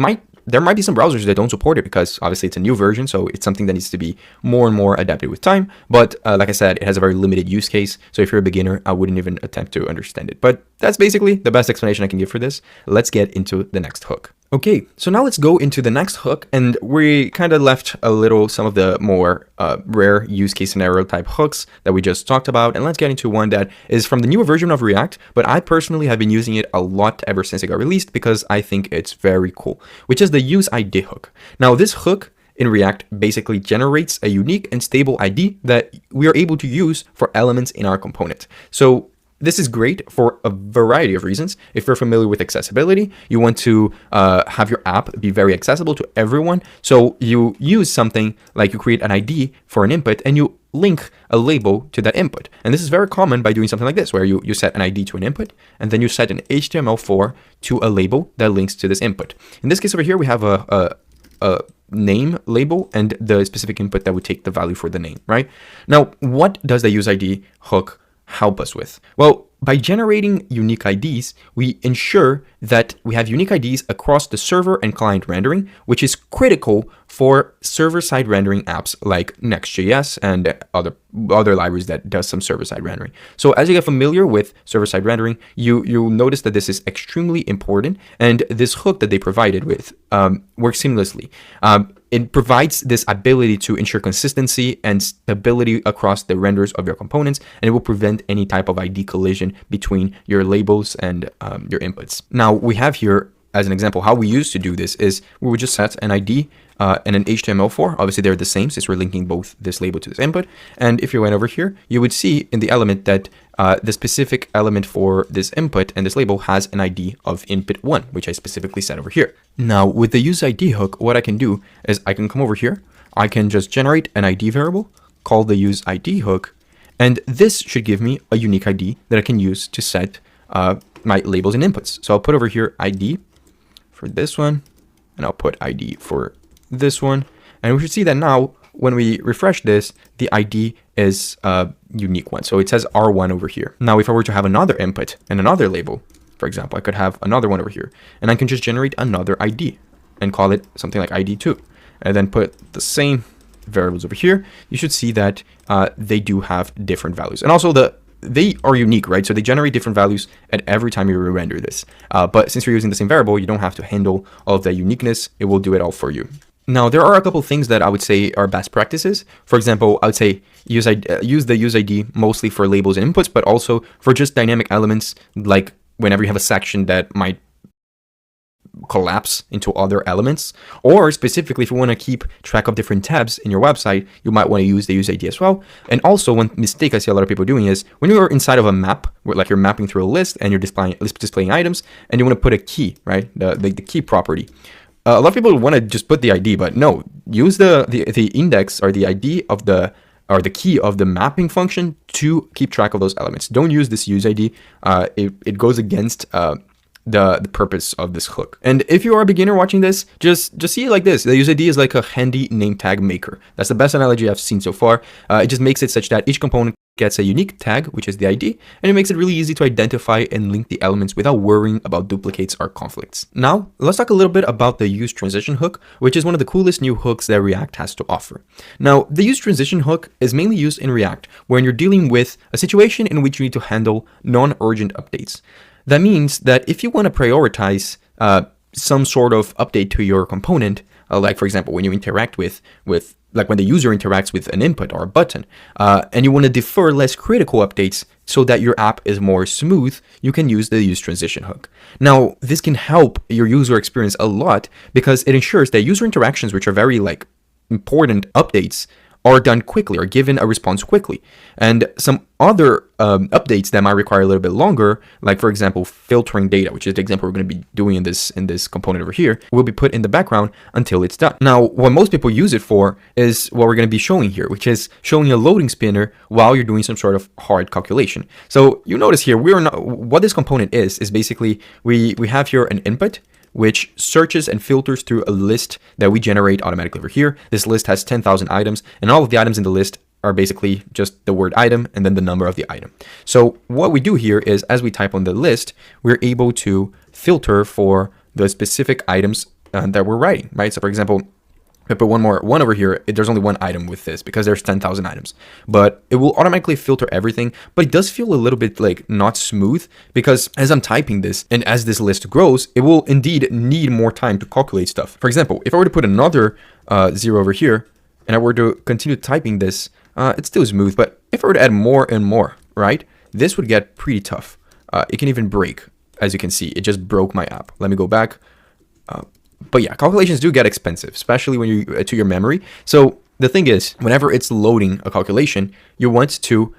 there might be some browsers that don't support it because obviously it's a new version, so it's something that needs to be more and more adapted with time. But like I said, it has a very limited use case, so if you're a beginner, I wouldn't even attempt to understand it. But that's basically the best explanation I can give for this. Let's get into the next hook. Okay, so now let's go into the next hook, and we kind of left some of the more rare use case scenario type hooks that we just talked about, and let's get into one that is from the newer version of React, but I personally have been using it a lot ever since it got released because I think it's very cool, which is the use ID hook. Now this hook in React basically generates a unique and stable ID that we are able to use for elements in our component. So this is great for a variety of reasons. If you're familiar with accessibility, you want to have your app be very accessible to everyone. So you use something like you create an ID for an input and you link a label to that input. And this is very common by doing something like this, where you set an ID to an input and then you set an HTML4 to a label that links to this input. In this case over here, we have a name label and the specific input that would take the value for the name, right? Now, what does the use ID hook help us with? Well, by generating unique IDs, we ensure that we have unique IDs across the server and client rendering, which is critical for server-side rendering apps like Next.js and other libraries that does some server-side rendering. So as you get familiar with server-side rendering, you'll notice that this is extremely important, and this hook that they provided with works seamlessly. It provides this ability to ensure consistency and stability across the renders of your components, and it will prevent any type of ID collision between your labels and your inputs. Now, we have here, as an example, how we used to do this is we would just set an ID and an HTML4. Obviously, they're the same since we're linking both this label to this input. And if you went over here, you would see in the element that the specific element for this input and this label has an ID of input1, which I specifically set over here. Now, with the use ID hook, what I can do is I can come over here. I can just generate an ID variable called the use ID hook. And this should give me a unique ID that I can use to set my labels and inputs. So I'll put over here ID for this one, and I'll put ID for this one. And we should see that now when we refresh this, the ID is a unique one. So it says R1 over here. Now, if I were to have another input and another label, for example, I could have another one over here, and I can just generate another ID and call it something like ID2, and then put the same variables over here. You should see that they do have different values, and also they are unique, right? So they generate different values at every time you render this. But since you're using the same variable, you don't have to handle all of the uniqueness. It will do it all for you. Now, there are a couple things that I would say are best practices. For example, I would say use the use ID mostly for labels and inputs, but also for just dynamic elements, like whenever you have a section that might collapse into other elements, or specifically if you want to keep track of different tabs in your website, you might want to use the use ID as well. And also, one mistake I see a lot of people doing is when you're inside of a map, where like you're mapping through a list and you're displaying items, and you want to put a key, right? The key property. A lot of people want to just put the ID, but no, use the index or the ID of the key of the mapping function to keep track of those elements. Don't use this use ID. It goes against the purpose of this hook. And if you are a beginner watching this, just see it like this. The use ID is like a handy name tag maker. That's the best analogy I've seen so far. It just makes it such that each component gets a unique tag, which is the ID, and it makes it really easy to identify and link the elements without worrying about duplicates or conflicts. Now, let's talk a little bit about the use transition hook, which is one of the coolest new hooks that React has to offer. Now, the use transition hook is mainly used in React when you're dealing with a situation in which you need to handle non-urgent updates. That means that if you want to prioritize some sort of update to your component, like for example, when you interact with like when the user interacts with an input or a button, and you want to defer less critical updates so that your app is more smooth, you can use the use transition hook. Now, this can help your user experience a lot because it ensures that user interactions, which are very like important updates, are done quickly or given a response quickly. And some other updates that might require a little bit longer, like for example, filtering data, which is the example we're going to be doing in this component over here, will be put in the background until it's done. Now, what most people use it for is what we're going to be showing here, which is showing a loading spinner while you're doing some sort of hard calculation. So you notice here, what this component is basically we have here an input, which searches and filters through a list that we generate automatically over here. This list has 10,000 items, and all of the items in the list are basically just the word item and then the number of the item. So what we do here is, as we type on the list, we're able to filter for the specific items that we're writing, right? So for example, if I put one over here, there's only one item with this because there's 10,000 items, but it will automatically filter everything. But it does feel a little bit like not smooth because as I'm typing this and as this list grows, it will indeed need more time to calculate stuff. For example, if I were to put another 0 over here and I were to continue typing this, it's still smooth. But if I were to add more and more, right, this would get pretty tough. It can even break. As you can see, it just broke my app. Let me go back. But yeah, calculations do get expensive, especially when you to your memory. So the thing is, whenever it's loading a calculation, you want to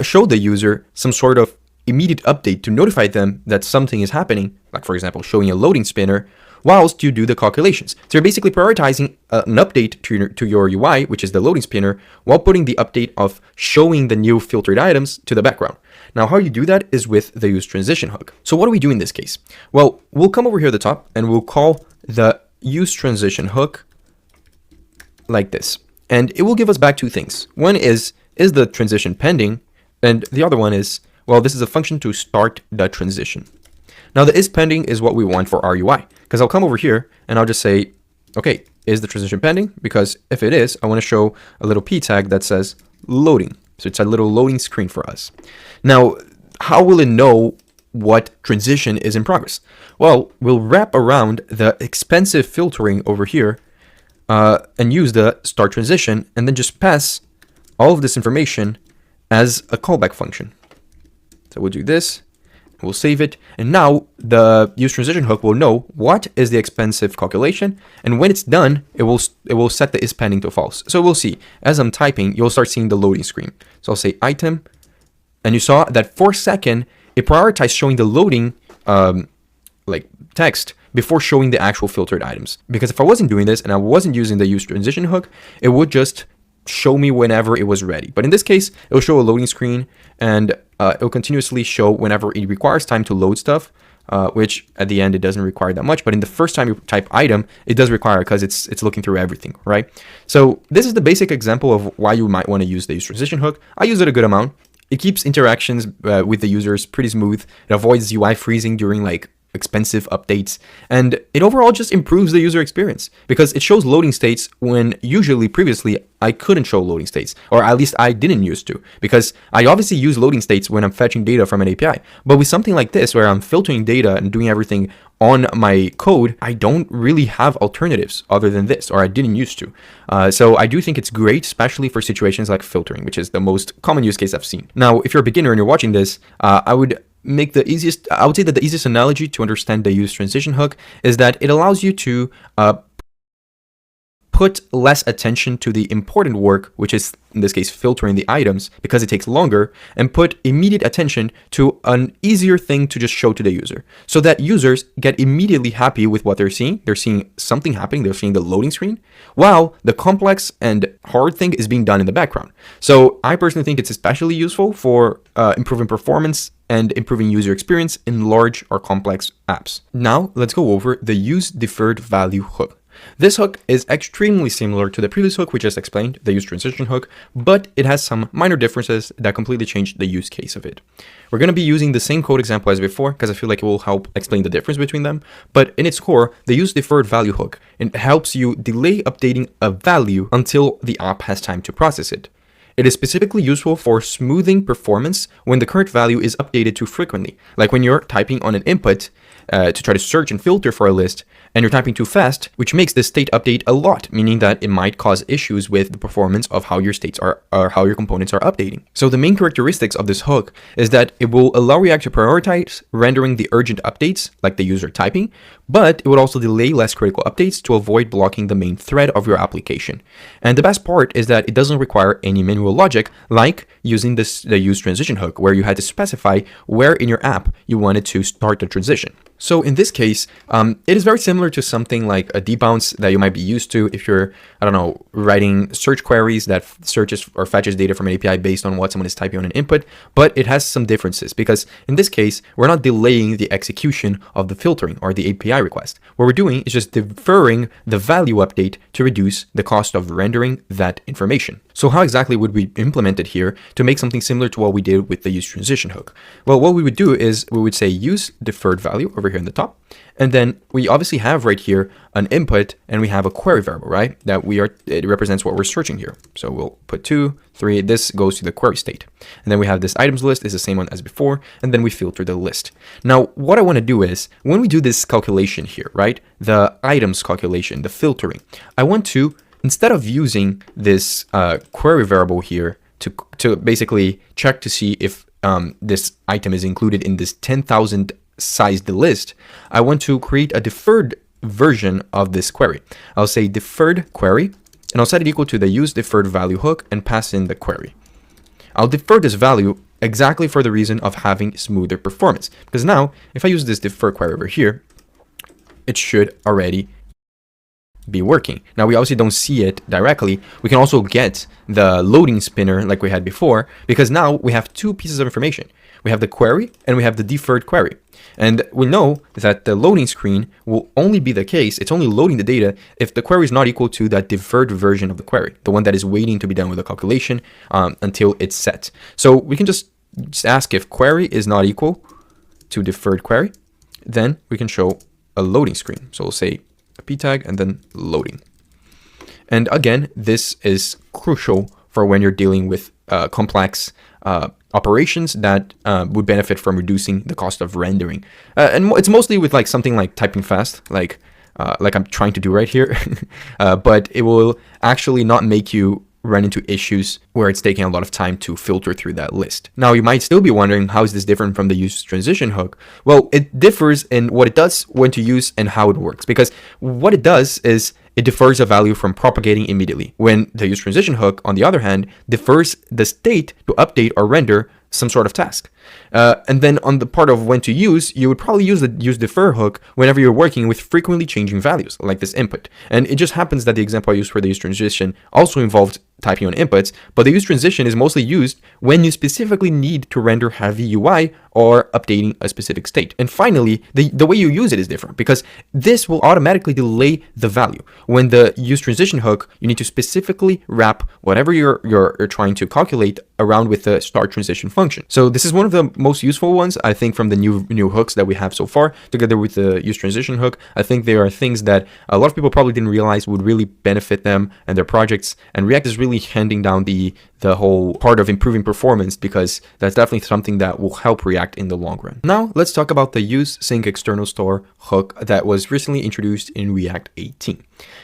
show the user some sort of immediate update to notify them that something is happening, like for example, showing a loading spinner whilst you do the calculations. So you're basically prioritizing an update to your UI, which is the loading spinner, while putting the update of showing the new filtered items to the background. Now, how you do that is with the use transition hook. So what do we do in this case? Well, we'll come over here at the top and we'll call the use transition hook like this. And it will give us back two things. One is the transition pending? And the other one is, well, this is a function to start the transition. Now, the is pending is what we want for our UI, because I'll come over here and I'll just say, okay, is the transition pending? Because if it is, I want to show a little p tag that says loading. So it's a little loading screen for us. Now, how will it know what transition is in progress? Well, we'll wrap around the expensive filtering over here and use the start transition and then just pass all of this information as a callback function. So we'll do this, we'll save it, and now the use transition hook will know what is the expensive calculation, and when it's done, it will set the is pending to false. So we'll see, as I'm typing, you'll start seeing the loading screen. So I'll say item, and you saw that for a second, it prioritized showing the loading like text before showing the actual filtered items. Because if I wasn't doing this and I wasn't using the use transition hook, it would just show me whenever it was ready. But in this case, it will show a loading screen and it will continuously show whenever it requires time to load stuff, which at the end, it doesn't require that much. But in the first time you type item, it does require because it's looking through everything, right? So this is the basic example of why you might want to use the use transition hook. I use it a good amount. It keeps interactions with the users pretty smooth. It avoids UI freezing during like expensive updates, and it overall just improves the user experience because it shows loading states when usually previously I couldn't show loading states, or at least I didn't used to, because I obviously use loading states when I'm fetching data from an API. But with something like this where I'm filtering data and doing everything on my code, I don't really have alternatives other than this, or I didn't used to. So I do think it's great, especially for situations like filtering, which is the most common use case I've seen. Now, if you're a beginner and you're watching this, I would say that the easiest analogy to understand the use transition hook is that it allows you to put less attention to the important work, which is in this case filtering the items because it takes longer, and put immediate attention to an easier thing to just show to the user, so that users get immediately happy with what they're seeing. They're seeing something happening, they're seeing the loading screen, while the complex and hard thing is being done in the background. So I personally think it's especially useful for improving performance and improving user experience in large or complex apps. Now let's go over the use deferred value hook. This hook is extremely similar to the previous hook we just explained, the use transition hook, but it has some minor differences that completely change the use case of it. We're going to be using the same code example as before because I feel like it will help explain the difference between them, but in its core, the use deferred value hook, it helps you delay updating a value until the app has time to process it. It is specifically useful for smoothing performance when the current value is updated too frequently, like when you're typing on an input to try to search and filter for a list, and you're typing too fast, which makes the state update a lot, meaning that it might cause issues with the performance of how your states are, or how your components are updating. So the main characteristics of this hook is that it will allow React to prioritize rendering the urgent updates, like the user typing, but it would also delay less critical updates to avoid blocking the main thread of your application. And the best part is that it doesn't require any manual logic, like using the use transition hook, where you had to specify where in your app you wanted to start the transition. So in this case, it is very similar to something like a debounce that you might be used to if you're, I don't know, writing search queries that searches or fetches data from an API based on what someone is typing on an input, but it has some differences because in this case, we're not delaying the execution of the filtering or the API request. What we're doing is just deferring the value update to reduce the cost of rendering that information. So how exactly would we implement it here to make something similar to what we did with the use transition hook? Well, what we would do is we would say use deferred value over here in the top. And then we obviously have right here an input and we have a query variable, right? That it represents what we're searching here. So we'll put 2, 3, this goes to the query state. And then we have this items list is the same one as before. And then we filter the list. Now, what I want to do is when we do this calculation here, right? The items calculation, the filtering, I want to, instead of using this query variable here to basically check to see if this item is included in this 10,000 sized list, I want to create a deferred version of this query. I'll say deferred query, and I'll set it equal to the use deferred value hook and pass in the query. I'll defer this value exactly for the reason of having smoother performance, because now if I use this defer query over here, it should already be working. Now we obviously don't see it directly. We can also get the loading spinner like we had before, because now we have two pieces of information. We have the query and we have the deferred query. And we know that the loading screen will only be the case, it's only loading the data if the query is not equal to that deferred version of the query, the one that is waiting to be done with the calculation until it's set. So we can just ask if query is not equal to deferred query, then we can show a loading screen. So we'll say a p tag and then loading. And again, this is crucial for when you're dealing with complex operations that would benefit from reducing the cost of rendering. And it's mostly with like something like typing fast, like I'm trying to do right here, but it will actually not make you run into issues where it's taking a lot of time to filter through that list. Now, you might still be wondering, how is this different from the use transition hook? Well, it differs in what it does, when to use, and how it works. Because what it does is it defers a value from propagating immediately, when the use transition hook, on the other hand, defers the state to update or render some sort of task. And then on the part of when to use, you would probably use the use defer hook whenever you're working with frequently changing values, like this input. And it just happens that the example I used for the use transition also involved typing on inputs, but the use transition is mostly used when you specifically need to render heavy UI or updating a specific state. And finally, the way you use it is different, because this will automatically delay the value. When the use transition hook, you need to specifically wrap whatever you're trying to calculate around with the start transition function. So this is one of the most useful ones, I think, from the new hooks that we have so far, together with the use transition hook. I think there are things that a lot of people probably didn't realize would really benefit them and their projects, and React is really handing down the the whole part of improving performance, because that's definitely something that will help React in the long run. Now let's talk about the use sync external store hook that was recently introduced in React 18.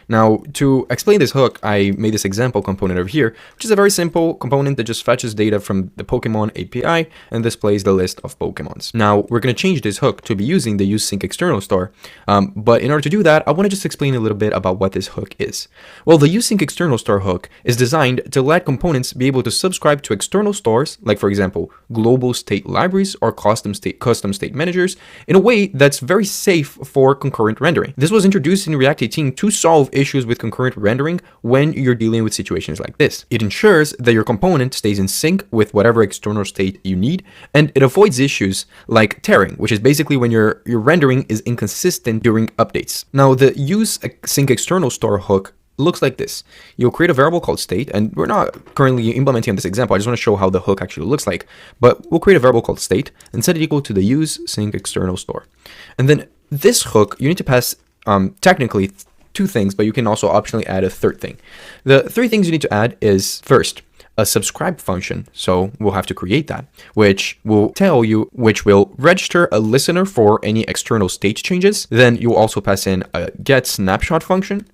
Now, to explain this hook, I made this example component over here, which is a very simple component that just fetches data from the Pokemon API and displays the list of Pokemons. Now, we're going to change this hook to be using the useSync external store, but in order to do that, I want to just explain a little bit about what this hook is. Well, the useSync external store hook is designed to let components be able to subscribe to external stores, like for example, global state libraries or custom state managers, in a way that's very safe for concurrent rendering. This was introduced in React 18 to solve issues with concurrent rendering when you're dealing with situations like this. It ensures that your component stays in sync with whatever external state you need, and it avoids issues like tearing, which is basically when your rendering is inconsistent during updates. Now, the use sync external store hook looks like this. You'll create a variable called state, and we're not currently implementing on this example. I just want to show how the hook actually looks like, but we'll create a variable called state and set it equal to the use sync external store. And then this hook, you need to pass technically two things, but you can also optionally add a third thing. The three things you need to add is, first, a subscribe function. So we'll have to create that, which will register a listener for any external state changes. Then you'll also pass in a get snapshot function,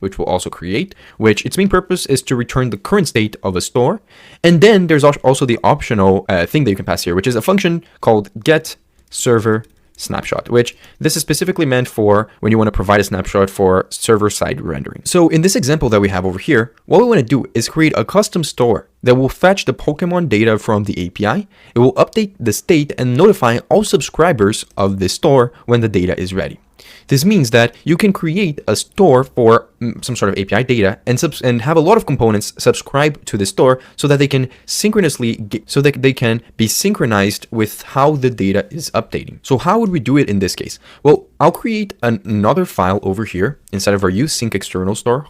which will also create, which its main purpose is to return the current state of a store. And then there's also the optional thing that you can pass here, which is a function called get server snapshot, which this is specifically meant for when you want to provide a snapshot for server-side rendering. So in this example that we have over here, what we want to do is create a custom store that will fetch the Pokemon data from the API. It will update the state and notify all subscribers of this store when the data is ready. This means that you can create a store for some sort of API data and have a lot of components subscribe to the store so that they can be synchronized with how the data is updating. So how would we do it in this case? Well, I'll create another file over here inside of our useSync external store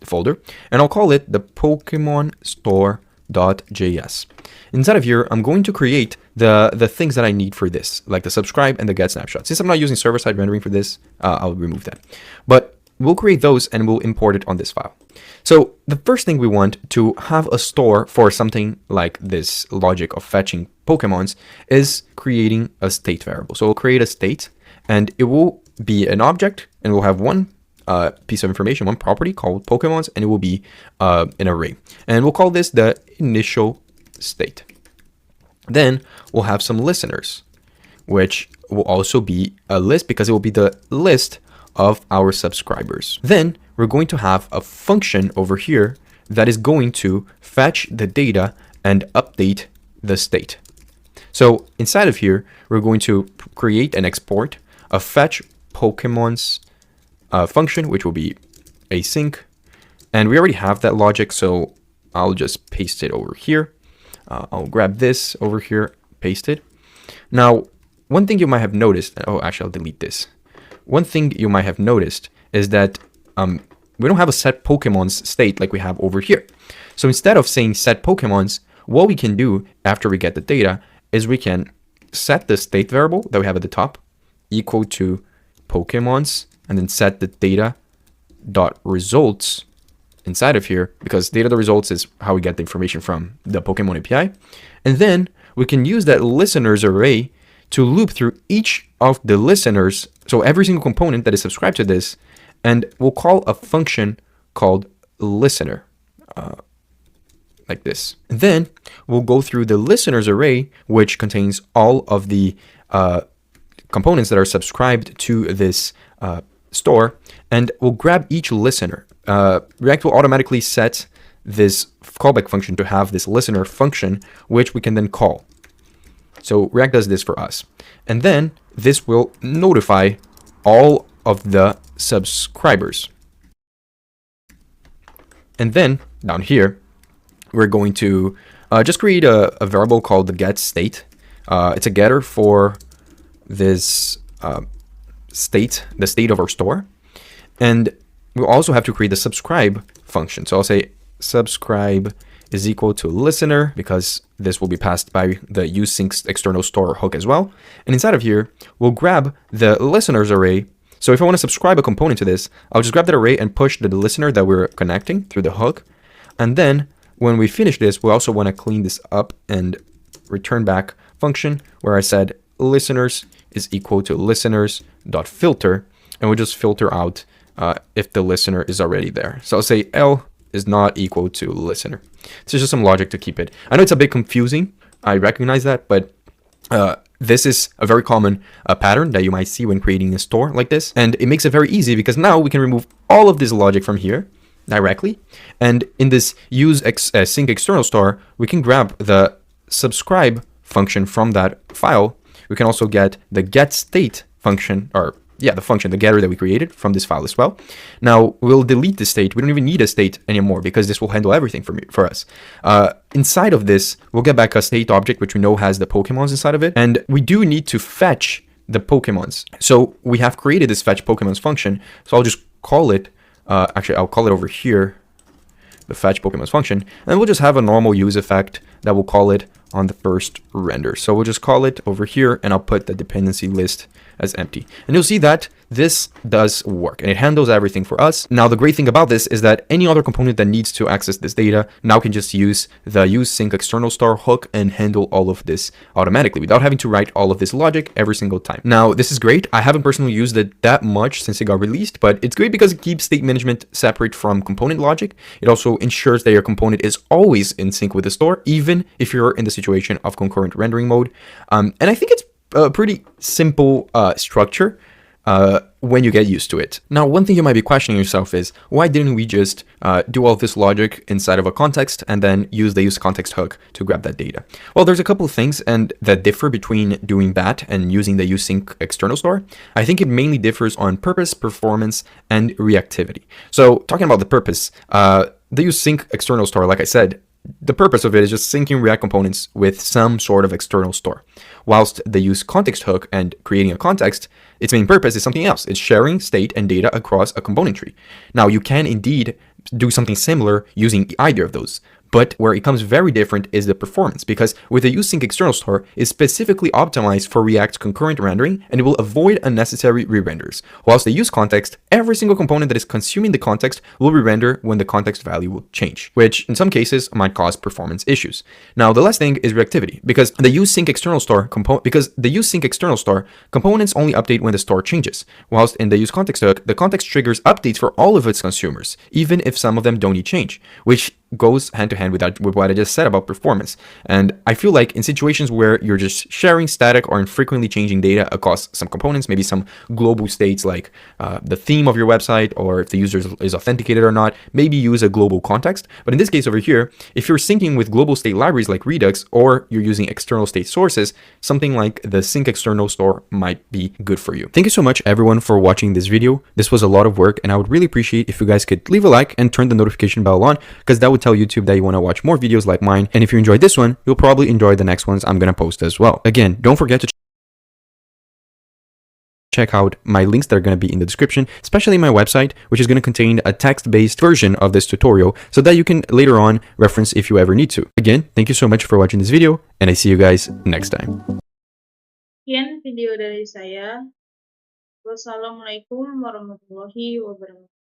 folder, and I'll call it the Pokemon store.js. Inside of here, I'm going to create the things that I need for this, like the subscribe and the get snapshot. Since I'm not using server-side rendering for this, I'll remove that. But we'll create those and we'll import it on this file. So the first thing we want to have a store for something like this logic of fetching Pokemons is creating a state variable. So we'll create a state, and it will be an object, and we'll have one piece of information, one property called Pokemons, and it will be an array. And we'll call this the initial state. Then we'll have some listeners, which will also be a list because it will be the list of our subscribers. Then we're going to have a function over here that is going to fetch the data and update the state. So inside of here, we're going to create and export a fetch Pokemon's function, which will be async. And we already have that logic, so I'll just paste it over here. I'll grab this over here, paste it. Now, one thing you might have noticed, I'll delete this. One thing you might have noticed is that we don't have a set Pokemon's state like we have over here. So instead of saying set Pokemon's, what we can do after we get the data is we can set the state variable that we have at the top equal to Pokemon's, and then set the data dot results inside of here, because data.results is how we get the information from the Pokemon API. And then we can use that listeners array to loop through each of the listeners, so every single component that is subscribed to this, and we'll call a function called listener, like this. And then we'll go through the listeners array, which contains all of the components that are subscribed to this store, and we'll grab each listener. React will automatically set this callback function to have this listener function, which we can then call. So React does this for us. And then this will notify all of the subscribers. And then down here, we're going to just create a variable called the get state. It's a getter for this state, the state of our store. And we'll also have to create the subscribe function. So I'll say subscribe is equal to listener, because this will be passed by the useSync external store hook as well. And inside of here, we'll grab the listeners array. So if I want to subscribe a component to this, I'll just grab that array and push the listener that we're connecting through the hook And then when we finish this, we also want to clean this up and return back function where I said listeners is equal to listeners.filter, and we'll just filter out if the listener is already there. So I'll say L is not equal to listener. This is just some logic to keep it. I know it's a bit confusing, I recognize that, but this is a very common pattern that you might see when creating a store like this, and it makes it very easy because now we can remove all of this logic from here directly, and in this sync external store, we can grab the subscribe function from that file. We can also get the get state function, or the function, the getter that we created from this file as well. Now we'll delete the state. We don't even need a state anymore because this will handle everything for us. Inside of this, we'll get back a state object, which we know has the Pokemons inside of it. And we do need to fetch the Pokemons. So we have created this fetch Pokemons function. So I'll just call it, actually I'll call it over here, the fetch Pokemons function. And we'll just have a normal use effect that we'll call it on the first render. So we'll just call it over here, and I'll put the dependency list as empty. And you'll see that this does work and it handles everything for us. Now, the great thing about this is that any other component that needs to access this data now can just use the use sync external star hook and handle all of this automatically without having to write all of this logic every single time. Now, this is great. I haven't personally used it that much since it got released, but it's great because it keeps state management separate from component logic. It also ensures that your component is always in sync with the store, even if you're in the situation of concurrent rendering mode. And I think it's a pretty simple structure when you get used to it. Now, one thing you might be questioning yourself is, why didn't we just do all this logic inside of a context and then use the use context hook to grab that data? Well, there's a couple of things that differ between doing that and using the use sync external store. I think it mainly differs on purpose, performance, and reactivity. So talking about the purpose, the use sync external store, like I said, the purpose of it is just syncing React components with some sort of external store. Whilst the use context hook and creating a context, its main purpose is something else. It's sharing state and data across a component tree. Now, you can indeed do something similar using either of those. But where it becomes very different is the performance, because with the use sync external store, it's specifically optimized for React concurrent rendering, and it will avoid unnecessary re-renders. Whilst the use context, every single component that is consuming the context will re-render when the context value will change, which in some cases might cause performance issues. Now, the last thing is reactivity, because the use sync external store components only update when the store changes, whilst in the use context hook, the context triggers updates for all of its consumers, even if some of them don't need change, which goes hand to hand with what I just said about performance. And I feel like in situations where you're just sharing static or infrequently changing data across some components, maybe some global states like the theme of your website, or if the user is authenticated or not, maybe use a global context. But in this case over here, if you're syncing with global state libraries like Redux, or you're using external state sources, something like the sync external store might be good for you. Thank you so much everyone for watching this video. This was a lot of work, and I would really appreciate if you guys could leave a like and turn the notification bell on, because that would tell YouTube that you want to watch more videos like mine. And if you enjoyed this one, you'll probably enjoy the next ones I'm going to post as well. Again, don't forget to check out my links that are going to be in the description, especially my website, which is going to contain a text-based version of this tutorial so that you can later on reference if you ever need to. Again, thank you so much for watching this video, and I see you guys next time. Sekian video dari saya. Wassalamualaikum warahmatullahi wabarakatuh.